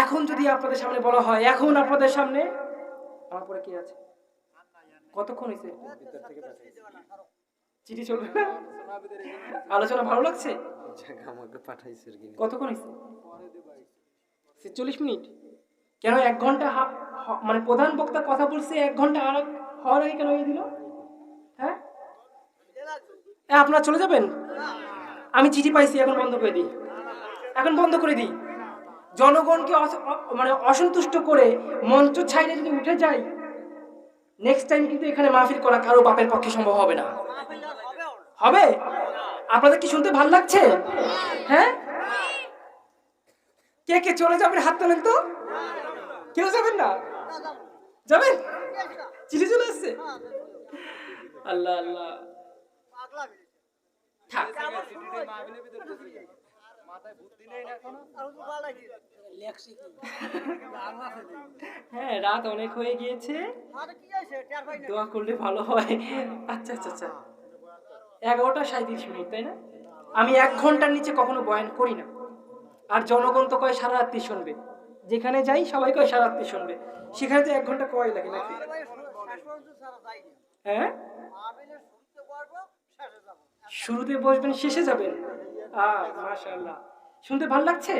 [SPEAKER 1] এখন যদি আপনাদের সামনে বলা হয়, এখন আপনাদের সামনে আমার পরে কি আছে? কতক্ষণ হয়েছে? চিঠি চলবে না? আলোচনা ভালো লাগছে? কতক্ষণ হয়েছে? 40 মিনিট। কেন 1 ঘন্টা? মানে প্রধান বক্তা কথা বলছে 1 ঘন্টা, আর হওয়ার আগে কেন এই দিল? হ্যাঁ, আপনারা চলে যাবেন? আমি চিঠি পাইছি, এখন বন্ধ করে দিই। এখন বন্ধ করে দিই। জনগণকে মানে অসন্তুষ্ট করে মঞ্চ ছাইড়ে যদি উঠে যায়, নেক্সট টাইম কিন্তু এখানে মাহফিল করা কারো বাপের পক্ষে সম্ভব হবে না। হবে? আপনাদের কি শুনতে ভালো লাগছে? হ্যাঁ, কে কে চলে যাবেন হাত তোলেন তো। কেউ যাবেন না? যাবেন? চিঠি চলে আসছে? আল্লাহ আল্লাহ, থাক। হ্যাঁ, রাত অনেক হয়ে গিয়েছে, দোয়া করলে ভালো হয়। আচ্ছা আচ্ছা আচ্ছা, 11:37 তাই না? আমি 1 ঘন্টার নিচে কখনো বয়ান করি না। আর জনগণ তো কয় সারা রাত্রি শুনবে, যেখানে যাই সবাই কয় সারা রাত্রি শুনবে, সেখানে তো 1 ঘন্টা কয় লাগে নাকি? হ্যাঁ, শুরুতে বসবেন, শেষে যাবেন। মাশাআল্লাহ, শুনতে ভালো লাগছে?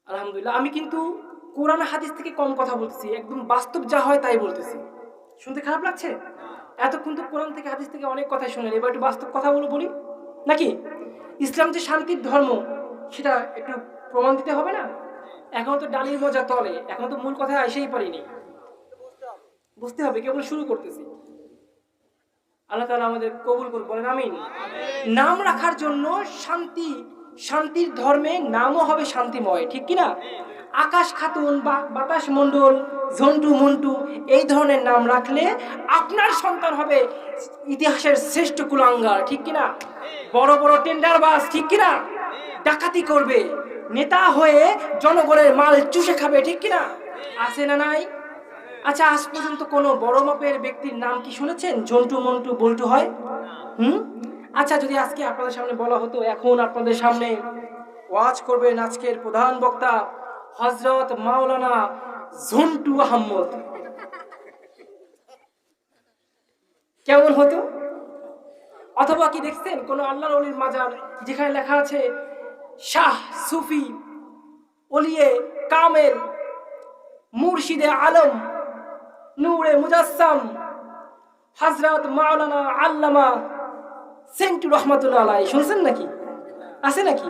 [SPEAKER 1] আলহামদুলিল্লাহ। আমি কিন্তু কোরআন হাদিস থেকে কম কথা বলতেছি, একদম বাস্তব যা হয় তাই বলতেছি। শুনতে খারাপ লাগছে? এতক্ষণ তো কোরআন থেকে হাদিস থেকে অনেক কথাই শুনলেন, এবার একটু বাস্তব কথা বলি নাকি? ইসলাম যে শান্তির ধর্ম, সেটা একটু প্রমাণ দিতে হবে না? এখন তো ডালির মজা তলে, এখন তো মূল কথা এসেই পারিনি, বুঝতে হবে, কেবল শুরু করতেছি। আল্লাহ তাআলা আমাদের কবুল করুন, বলেন আমিন। নাম রাখার জন্য শান্তির ধর্মে নামও হবে শান্তিময়, ঠিক কিনা? আকাশ খাতুন বা বাতাস মণ্ডল, ঝন্টু মন্টু, এই ধরনের নাম রাখলে আপনার সন্তান হবে ইতিহাসের শ্রেষ্ঠ কুলাঙ্গার, ঠিক কিনা? বড় বড় টেন্ডারবাজ, ঠিক কিনা? ডাকাতি করবে, নেতা হয়ে জনগণের মাল চুষে খাবে, ঠিক কিনা? আছে না নাই? আচ্ছা, আজ পর্যন্ত কোনো বড় মাপের ব্যক্তির নাম কি শুনেছেন ঝন্টু মন্টু বল্টু হয়? আচ্ছা, যদি আজকে আপনাদের সামনে বলা হতো, এখন আপনাদের সামনে ওয়াজ করবেন আজকের প্রধান বক্তা হযরত মাওলানা ঝন্টু আহমদ, কেমন হতো? অথবা কি দেখছেন কোন আল্লাহর ওলির মাজার যেখানে লেখা আছে শাহ সুফি ওলিয়ে কামেল মুর্শিদে আলম নূরে মুজাসসাম হযরত মাওলানা আল্লামা সেন্টু রহমাতুল্লাহ আলাইহি, শুনছেন নাকি? আছে নাকি?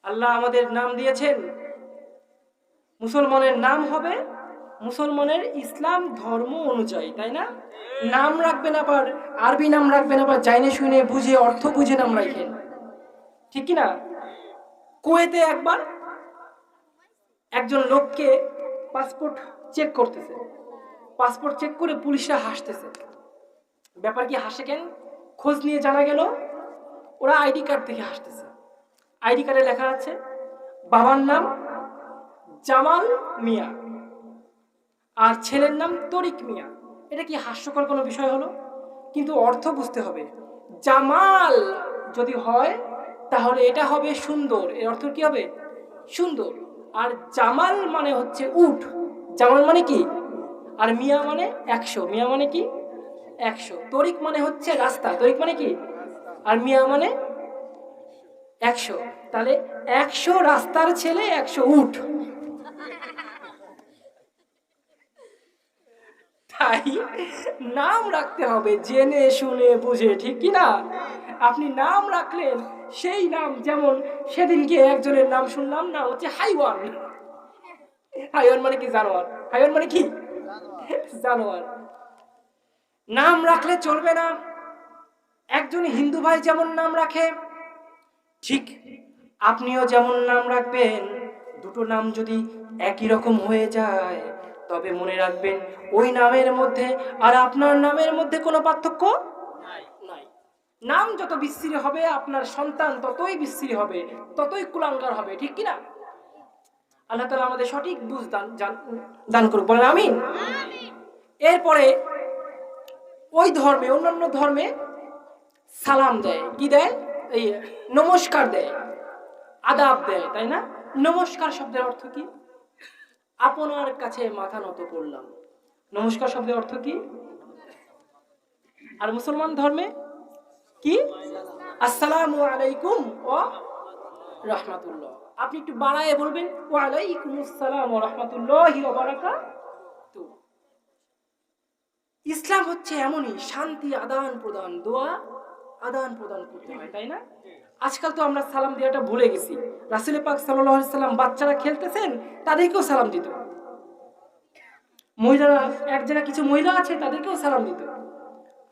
[SPEAKER 1] আল্লাহ আমাদের নাম দিয়েছেন, মুসলমানের নাম হবে মুসলমানের ইসলাম ধর্ম অনুযায়ী, তাই না? নাম রাখবেন আবার আরবি নাম রাখবেন, আবার জাইনে শুনে বুঝে অর্থ বুঝে নাম রাখেন, ঠিক কিনা? কুয়েতে একবার একজন লোককে পাসপোর্ট চেক করতেছে, পাসপোর্ট চেক করে পুলিশরা হাসতেছে। ব্যাপার কি হাসে কেন? খোঁজ নিয়ে জানা গেল ওরা আইডি কার্ড দেখে হাসতেছে। আইডি কার্ডে লেখা আছে বাবার নাম জামাল মিয়া আর ছেলের নাম তরিক মিয়া। এটা কি হাস্যকর কোনো বিষয় হলো? কিন্তু অর্থ বুঝতে হবে। জামাল যদি হয় তাহলে এটা হবে সুন্দর, এর অর্থ কি হবে? সুন্দর। আর জামাল মানে হচ্ছে উট, জামাল মানে কি? আর মিয়া মানে 100, মিয়া মানে কি? 100। তরিক মানে হচ্ছে রাস্তা, তরিক মানে কি? আর মিয়া মানে 100। তাহলে 100 রাস্তার ছেলে, 100 উট। তাই নাম রাখতে হবে জেনে শুনে বুঝে, ঠিক কিনা? আপনি নাম রাখলেন সেই নাম, যেমন সেদিনকে একজনের নাম শুনলাম, না হচ্ছে হাইওয়ান। হাইওয়ান মানে কি? জানোয়ার। হাইওয়ান মানে কি? জানোয়ার। নাম রাখলে চলবে না। একজন হিন্দু ভাই যেমন নাম রাখে, ঠিক আপনিও যেমন নাম রাখবেন। দুটো নাম যদি একই রকম হয়ে যায় তবে মনে রাখবেন ওই নামের মধ্যে আর আপনার নামের মধ্যে কোনো পার্থক্য নাই। নাম যত বিশ্রী হবে আপনার সন্তান ততই বিশ্রী হবে, ততই কুলাঙ্গার হবে, ঠিক কিনা? আল্লাহ তাআলা আমাদের সঠিক বুঝ দান করুক, বলেন আমিন। এরপরে ওই ধর্মে, অন্যান্য ধর্মে সালাম দেয়, কি দেয়? এই নমস্কার দেয়, আদাব দেয়, তাই না? নমস্কার শব্দের অর্থ কি? আপনার কাছে মাথা নত করলাম, নমস্কার শব্দের অর্থ কি? আর মুসলমান ধর্মে কি? আসসালামু আলাইকুম ওয়া রাহমাতুল্লাহ। আপনি একটু বাড়ায়ে বলবেন ওয়া আলাইকুমুস সালাম ওয়া রাহমাতুল্লাহি ওয়া বারাকাতুহু। ইসলাম হচ্ছে এমনই, শান্তি আদান প্রদান, দোয়া আদান প্রদান করতে হয়, তাই না? আজকাল তো আমরা সালাম দেওয়াটা ভুলে গেছি। রাসূল পাক সাল্লাল্লাহু আলাইহি সাল্লাম বাচ্চারা খেলতেছেন তাদেরকেও সালাম দিত, মহিলারা এক জায়গায় কিছু মহিলা আছে তাদেরকেও সালাম দিত।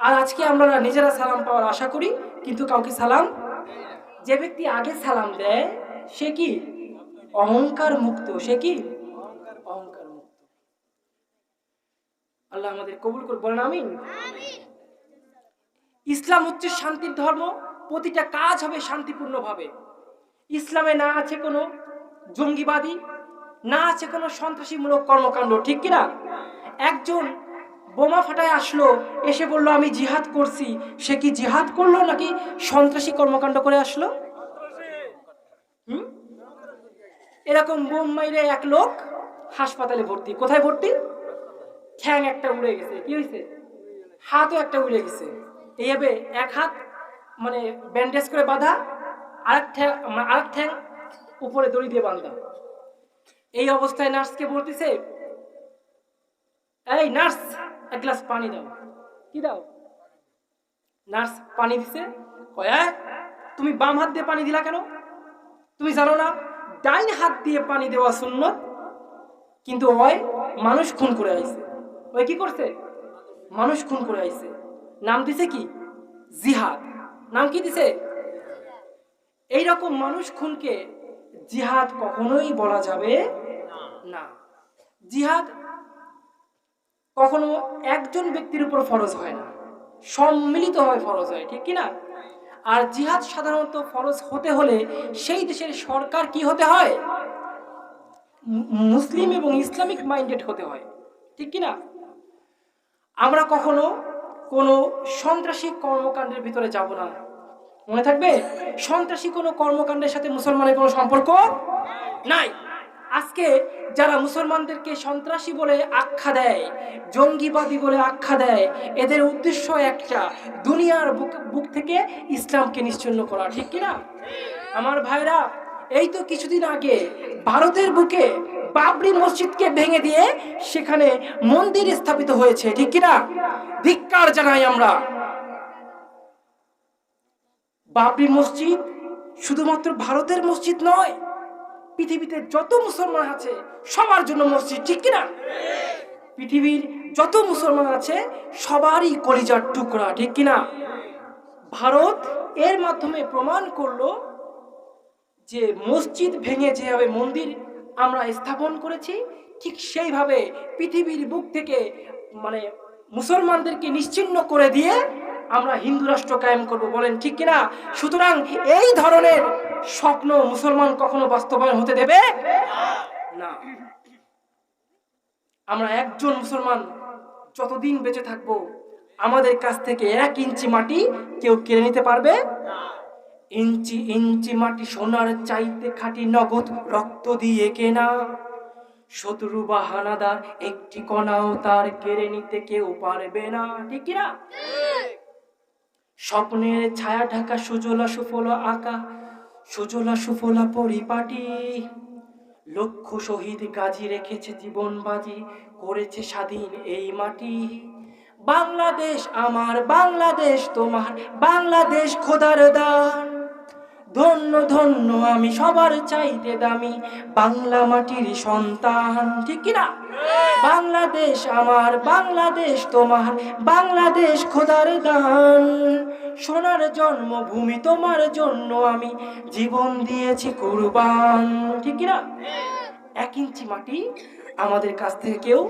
[SPEAKER 1] আর আজকে আমরা নিজেরা সালাম পাওয়ার আশা করি কিন্তু কাউকে সালাম, যে ব্যক্তি আগে সালাম দেয় সে কি অহংকার মুক্ত, সে কি অহংকার মুক্ত। আল্লাহ আমাদের কবুল করে, বলেন আমিন। ইসলাম হচ্ছে শান্তির ধর্ম, প্রতিটা কাজ হবে শান্তিপূর্ণভাবে। ইসলামে না আছে কোনো জঙ্গিবাদী, না আছে কোনো সন্ত্রাসীমূলক কর্মকাণ্ড, ঠিক কিনা? একজন বোমা ফাটায় আসলো, এসে বলল আমি জিহাদ করছি, সে কি জিহাদ করলো নাকি সন্ত্রাসী কর্মকাণ্ড করে আসলো? এরকম বোম মাইরে এক লোক হাসপাতালে ভর্তি। কোথায় ভর্তি? ঠ্যাং একটা উড়ে গেছে, কি হয়েছে? হাতও একটা উড়ে গেছে। এইভাবে এক হাত মানে ব্যান্ডেজ করে বাঁধা, আরেক ঠ্যাং উপরে দড়ি দিয়ে বাঁধা। এই অবস্থায় নার্সকে বলতেছে, এই নার্স এক গ্লাস পানি দাও। কি দাও? নার্স পানি দিছে। তুমি বাম হাত দিয়ে পানি দিলা কেন? তুমি জানো না ডাইন হাত দিয়ে পানি দেওয়া সুন্নত? কিন্তু ওই মানুষ খুন করে আইছে। ওই কি করছে? মানুষ খুন করে আইছে। নাম দিছে কি? জিহাদ। নাম কি দিছে? এইরকম মানুষ খুনকে জিহাদ কখনোই বলা যাবে না। জিহাদ কখনো একজন ব্যক্তির উপর ফরজ হয় না, সম্মিলিত হয় ফরজ হয়, ঠিক কিনা? আর জিহাদ সাধারণত ফরজ হতে হলে সেই দেশের সরকার কি হতে হয়? মুসলিম এবং ইসলামিক মাইন্ডেড হতে হয়, ঠিক কিনা? আমরা কখনো কোনো সন্ত্রাসী কর্মকাণ্ডের ভিতরে যাব না, মনে থাকবে। সন্ত্রাসী কোনো কর্মকাণ্ডের সাথে মুসলমানের কোনো সম্পর্ক নাই। আজকে যারা মুসলমানদেরকে সন্ত্রাসী বলে আখ্যা দেয়, জঙ্গিবাদী বলে আখ্যা দেয়, এদের উদ্দেশ্য একটা, দুনিয়ার বুক থেকে ইসলামকে নিশ্চিহ্ন করা, ঠিক কিনা? আমার ভাইরা, এই তো কিছুদিন আগে ভারতের বুকে বাবরি মসজিদকে ভেঙে দিয়ে সেখানে মন্দির স্থাপিত হয়েছে, ঠিক কিনা? ধিক্কার জানাই আমরা। বাবরি মসজিদ শুধুমাত্র ভারতের মসজিদ নয়, পৃথিবীতে যত মুসলমান আছে সবার জন্য মসজিদ, ঠিক কিনা? পৃথিবীর যত মুসলমান আছে সবারই কলিজার টুকরা, ঠিক কিনা? ভারত এর মাধ্যমে প্রমাণ করলো যে মসজিদ ভেঙে যেভাবে মন্দির আমরা স্থাপন করেছি, ঠিক সেইভাবে পৃথিবীর বুক থেকে মানে মুসলমানদেরকে নিশ্চিহ্ন করে দিয়ে আমরা হিন্দু রাষ্ট্র কায়েম করব, বলেন ঠিক কিনা? সুতরাং এই ধরনের স্বপ্ন মুসলমান কখনো বাস্তবায়ন হতে দেবে না। আমরা একজন মুসলমান যতদিন বেঁচে থাকবো আমাদের কাছ থেকে 1 ইঞ্চি মাটি কেউ কেড়ে নিতে পারবে? ইঞ্চি ইঞ্চি মাটি সোনার চাইতে খাঁটি, নগদ রক্ত দিয়ে কেনা। শত্রু বা হানাদার একটি কণাও তার কেড়ে নিতে কেউ পারবে না, ঠিক কিনা? স্বপ্নের ছায়া ঢাকা সুজলা সুফলা আঁকা, সুজলা সুফলা পরিপাটি। লক্ষ শহীদ গাজী রেখেছে জীবন বাজি, করেছে স্বাধীন এই মাটি। বাংলাদেশ আমার, বাংলাদেশ তোমার, বাংলাদেশ খোদার দান। ধন্য ধন্য আমি সবার চাইতে দামি বাংলা মাটির সন্তান, ঠিক কিনা? বাংলাদেশ আমার, বাংলাদেশ তোমার, বাংলাদেশ খোদার দান। সোনার জন্মভূমি তোমার জন্য আমি জীবন দিয়েছি কুরবান, ঠিক কিনা? 1 ইঞ্চি মাটি আমাদের কাছ থেকে কেউ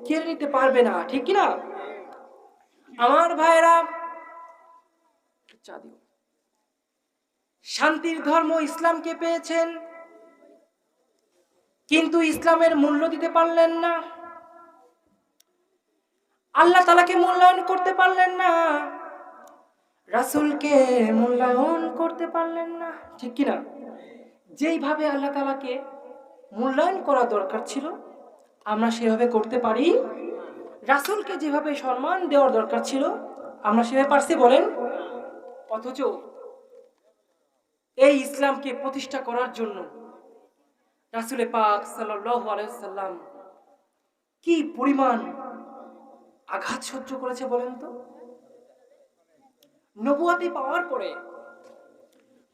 [SPEAKER 1] কেড়ে নিতে পারবে না, ঠিক কিনা? আমার ভাইরা, শান্তির ধর্ম ইসলামকে পেয়েছেন, কিন্তু ইসলামের মূল্য দিতে পারলেন না, আল্লাহ তাআলাকে মূল্যায়ন করতে পারলেন না, রাসূলকে মূল্যায়ন করতে পারলেন না, ঠিক কিনা? যেইভাবে আল্লাহ তাআলাকে মূল্যায়ন করা দরকার ছিল আমরা সেভাবে করতে পারি? রাসূলকে যেভাবে সম্মান দেওয়ার দরকার ছিল আমরা সেভাবে পারছি? বলেন। অথচ এই ইসলামকে প্রতিষ্ঠা করার জন্য রাসূল পাক সাল্লাল্লাহু আলাইহি ওয়াসাল্লাম কি পরিমাণ আঘাত সহ্য করেছে বলেন তো। নবুয়াতি পাওয়ার পরে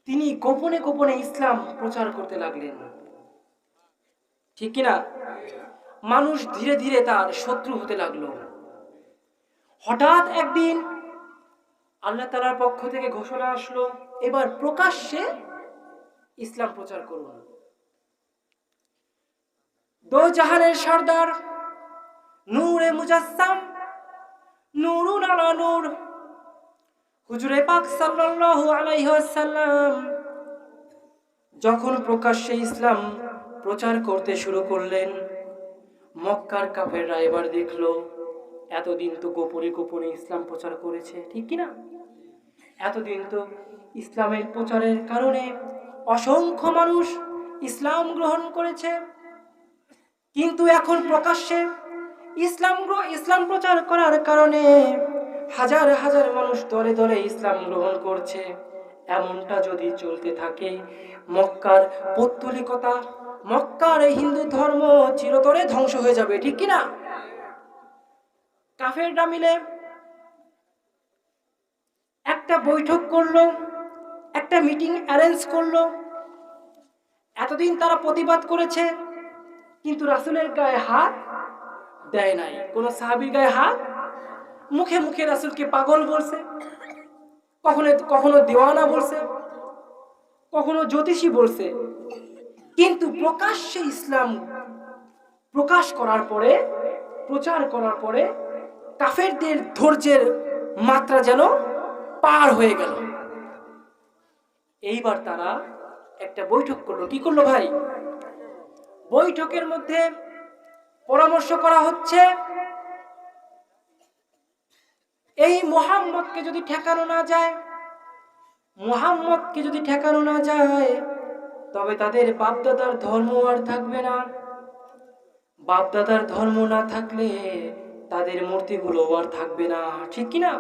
[SPEAKER 1] তিনি গোপনে গোপনে ইসলাম প্রচার করতে লাগলেন, ঠিক কিনা? মানুষ ধীরে ধীরে তার শত্রু হতে লাগলো। হঠাৎ একদিন আল্লাহ তাআলার পক্ষ থেকে ঘোষণা আসলো, এবার প্রকাশ্যে ইসলাম প্রচার করুন। দো জাহানের সর্দার, নূরে মুজাসসাম, নূরুন আলা নূর, হুজুরে পাক সাল্লাল্লাহু আলাইহি ওয়াসাল্লাম যখন প্রকাশ্যে ইসলাম প্রচার করতে শুরু করলেন, মক্কার কাফেররা এবার দেখলো এতদিন তো গোপনে গোপনে ইসলাম প্রচার করেছে, ঠিক কিনা? এতদিন তো ইসলামের প্রচারের কারণে অসংখ্য মানুষ ইসলাম গ্রহণ করেছে, কিন্তু এখন প্রকাশ্যে ইসলাম প্রচার করার কারণে হাজার হাজার মানুষ দলে দলে ইসলাম গ্রহণ করছে। এমনটা যদি চলতে থাকে, মক্কার পৌত্তলিকতা, মক্কার এই হিন্দু ধর্ম চিরতরে ধ্বংস হয়ে যাবে, ঠিক কিনা? কাফেররা মিলে একটা বৈঠক করলো, একটা মিটিং অ্যারেঞ্জ করলো। এতদিন তারা প্রতিবাদ করেছে, কিন্তু রাসূলের গায়ে হাত দেয় নাই। কোন সাহাবীর গায়ে হাত, মুখে মুখে রাসূলকে পাগল বলছে, কখনো কখনো দেওয়ানা বলছে, কখনো জ্যোতিষী বলছে, কিন্তু প্রকাশ্যে ইসলাম প্রকাশ করার পরে, প্রচার করার পরে কাফেরদের ধৈর্যের মাত্রা যেন পার হয়ে গেল। এইবার তারা একটা বৈঠক করলো। কি করলো ভাই? বৈঠকের মধ্যে পরামর্শ করা হচ্ছে, এই মুহাম্মদকে যদি ঠেকানো না যায়, তবে তাদের বাপদাদার ধর্ম আর থাকবে না। বাপদাদার ধর্ম না থাকলে তাদের মূর্তিগুলো আর থাকবে না, ঠিক কিনা?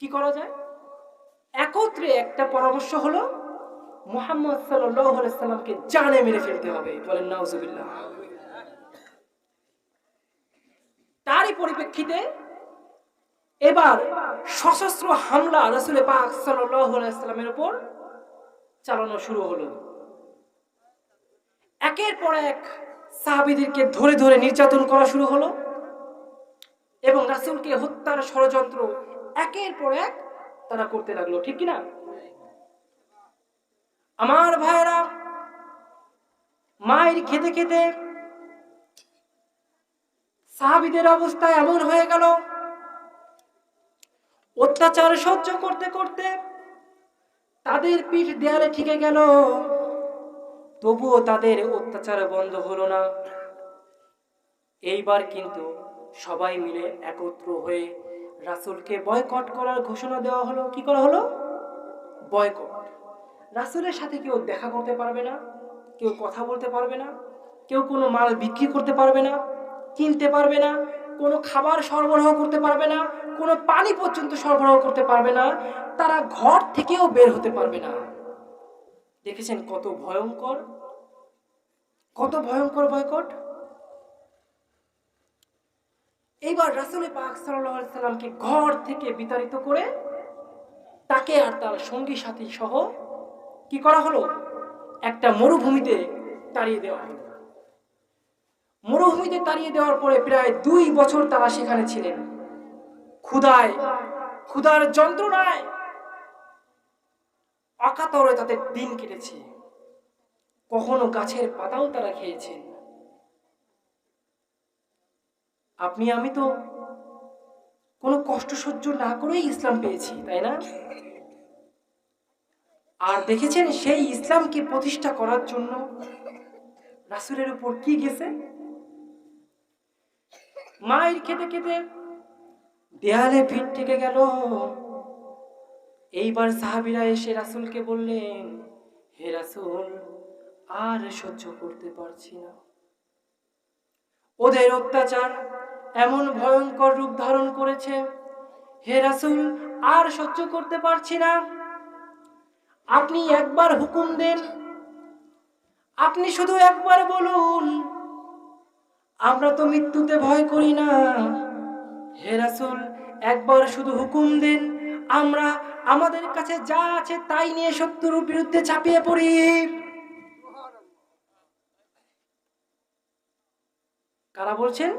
[SPEAKER 1] কি করা যায়? একত্রে একটা পরামর্শ হলো, মুহাম্মদ সাল্লাল্লাহু আলাইহি সাল্লামকে জানে মেরে ফেলতে হবে। বলেন নাউজুবিল্লাহ। তারই পরিপ্রেক্ষিতে এবার সশস্ত্র হামলা রাসূল পাক সাল্লাল্লাহু আলাইহি সাল্লামের উপর চালানো শুরু হলো। একের পর এক সাহাবীদেরকে ধরে ধরে নির্যাতন করা শুরু হলো এবং রাসূলকে হত্যার ষড়যন্ত্র একের পর এক তারা করতে লাগলো, ঠিক কিনা? আমার ভাইরা, মায়ের খেতে খেতে সাহাবীদের অবস্থা এমন হয়ে গেল, অত্যাচার সহ্য করতে করতে তাদের পিঠ দেয়ালে ঠেকে গেল, তবুও তাদের অত্যাচার বন্ধ হলো না। এইবার কিন্তু সবাই মিলে একত্র হয়ে রাসূলকে বয়কট করার ঘোষণা দেওয়া হলো। কি করা হলো? বয়কট। রাসূলের সাথে কেউ দেখা করতে পারবে না, কেউ কথা বলতে পারবে না, কেউ কোনো মাল বিক্রি করতে পারবে না, কিনতে পারবে না, কোনো খাবার সরবরাহ করতে পারবে না, কোনো পানি পর্যন্ত সরবরাহ করতে পারবে না, তারা ঘর থেকেও বের হতে পারবে না। দেখেছেন কত ভয়ঙ্কর, কত ভয়ঙ্কর বয়কট। এইবার রাসূল পাক সাল্লাল্লাহু আলাইহি সাল্লামকে ঘর থেকে বিতাড়িত করে তাকে আর তার সঙ্গী সাথী সহ কি করা হলো? একটা মরুভূমিতে তাড়িয়ে দেওয়া হলো। মরুভূমিতে তাড়িয়ে দেওয়ার পরে প্রায় 2 বছর তারা সেখানে ছিলেন। ক্ষুধার যন্ত্রণায় অকাতরে তাদের দিন কেটেছে। কখনো গাছের পাতাও তারা খেয়েছেন। আপনি আমি তো কোনো কষ্ট সহ্য না করেই ইসলাম পেয়েছি, তাই না? আর দেখেছেন সেই ইসলামকে প্রতিষ্ঠা করার জন্য রাসূলের উপর কি গেছে? মায়ের খেতে খেতে দেয়ালে পিঠ ঠেকে গেল। এইবার সাহাবীরা এসে রাসূলকে বললেন, হে রাসূল, আর সহ্য করতে পারছি না, ওদের অত্যাচার এমন ভয়ঙ্কর রূপ ধারণ করেছে, হে রাসূল, আর সহ্য করতে পারছি না, আপনি একবার হুকুম দেন, আপনি শুধু একবার বলুন, আমরা তো মৃত্যুতে ভয় করি না, হে রাসূল, একবার শুধু হুকুম দেন, আমরা আমাদের কাছে যা আছে তাই নিয়ে শত্রুর বিরুদ্ধে ঝাঁপিয়ে পড়ি। কারা বলছেন?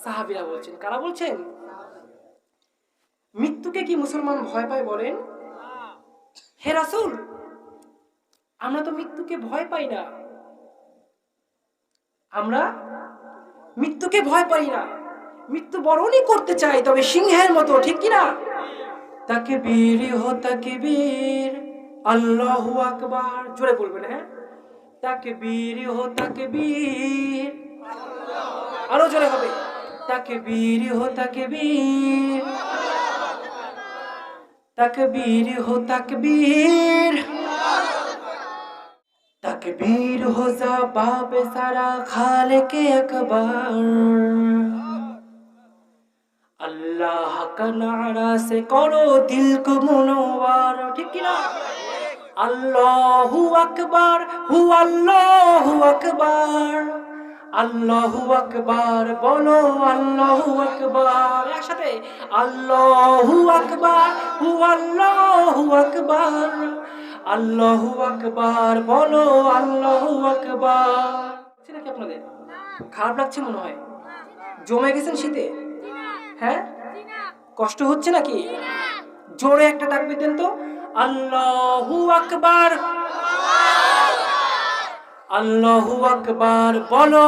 [SPEAKER 1] সাহাবীরা বলছেন। কারা বলছেন? মৃত্যুকে কি মুসলমান ভয় পায় বলেন? হে রাসূল, আমরা তো মৃত্যুকে ভয় পাই না। আমরা মৃত্যুকে ভয় পাই না, মৃত্যু বরণই করতে চাই, তবে সিংহের মতো, ঠিক কিনা? তাকবীর হো তাকবীর, আল্লাহু আকবার, জোরে বলবেন। হ্যাঁ, তাকবীর হো তাকবীর, আরো জোরে হবে, তাকবীর হো তাকবীর, তাকবীর হো তাকবীর, তাকবীর হো জবাব সারা খালিকে আকবার। अल्लाह का नारा से करो दिल को मुनव्वर, ठीक की ना? अल्लाहु अकबर, हु अल्लाहु अकबर, अल्लाहु अकबर, बोलो अल्लाहु अकबर, एक साथे अल्लाहु अकबर, हु अल्लाहु अकबर, अल्लाहु अकबर, बोलो अल्लाहु अकबर। ঠিক আছে আপনাদের খারাপ লাগছে মনে হয়? জমে গেছেন শীতে? হ্যাঁ, কষ্ট হচ্ছে নাকি? জোরে একটা তাকবীর দেন তো। আল্লাহু আকবার, আল্লাহু আকবার, বলো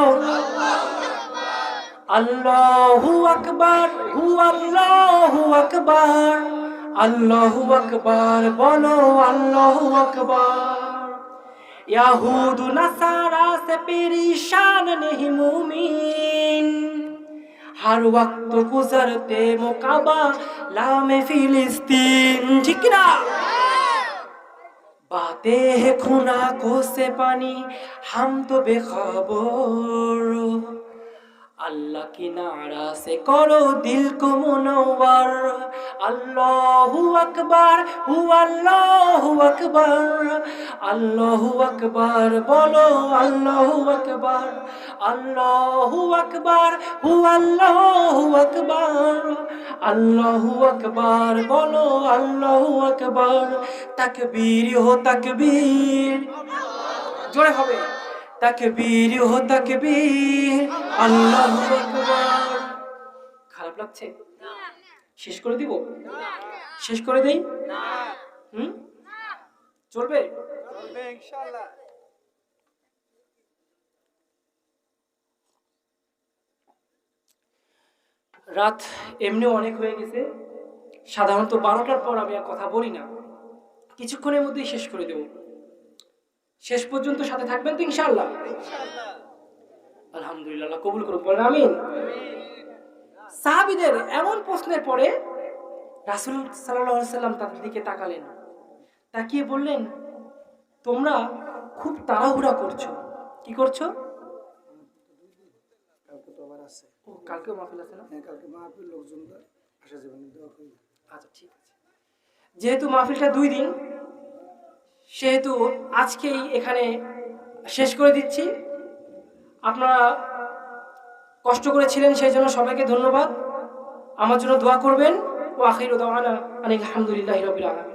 [SPEAKER 1] আল্লাহু আকবার, হু আল্লাহু আকবার, আল্লাহু আকবার, বলো আল্লাহু আকবার। यहूद नसारा से परेशान नहीं मुमीन, हर वक्त गुजरते मुकाबला में फिलिस्तीन, ठीक ना? बातें हैं खून आंखों से पानी, हम तो बेखबर, अल्लाह की नारा से करो दिल को मुनव्वर। अल्लाहु अकबर, हु अल्लाहु अकबर, अल्लाहु अकबर, बोलो अल्लाहु अकबर, अल्लाहु अकबर, हु अल्लाहु अकबर, अल्लाहु अकबर, बोलो अल्लाहु अकबर। तकबीर हो तकबीर, जोड़े होवे, तकबीर हो तकबीर, আল্লাহু আকবার। খারাপ লাগছে? শেষ করে দিব? শেষ করে দেই? চলবে? চলবে ইনশাআল্লাহ। রাত এমনি অনেক হয়ে গেছে, সাধারণত 12টার পর আমি আর কথা বলি না, কিছুক্ষণের মধ্যেই শেষ করে দেব। শেষ পর্যন্ত সাথে থাকবেন তো ইনশাআল্লাহ? ইনশাআল্লাহ। আলহামদুলিল্লাহ, আল্লাহ কবুল করুন, বলেন আমিন। সাহাবীদের এমন প্রশ্নের পরে রাসূল সাল্লাল্লাহু আলাইহি সাল্লাম তাদের দিকে তাকালেন, তাকিয়ে বললেন, তোমরা খুব তাড়াহুড়া করছো। কি করছো? কালকে তো আবার আছে। ও, কালকেও মাহফিল আছে না? হ্যাঁ, কালকে মাহফিল, লোকজনরা আসা যাবে না, দোয়া করি। আচ্ছা, ঠিক আছে। যেহেতু মাহফিলটা 2 দিন, সেহেতু আজকেই এখানে শেষ করে দিচ্ছি। আপনারা কষ্ট করেছিলেন, সেই জন্য সবাইকে ধন্যবাদ। আমার জন্য দোয়া করবেন। ওয়া আখিরু দাওয়ানা আনিল হামদুলিল্লাহি রাব্বিল আলামিন।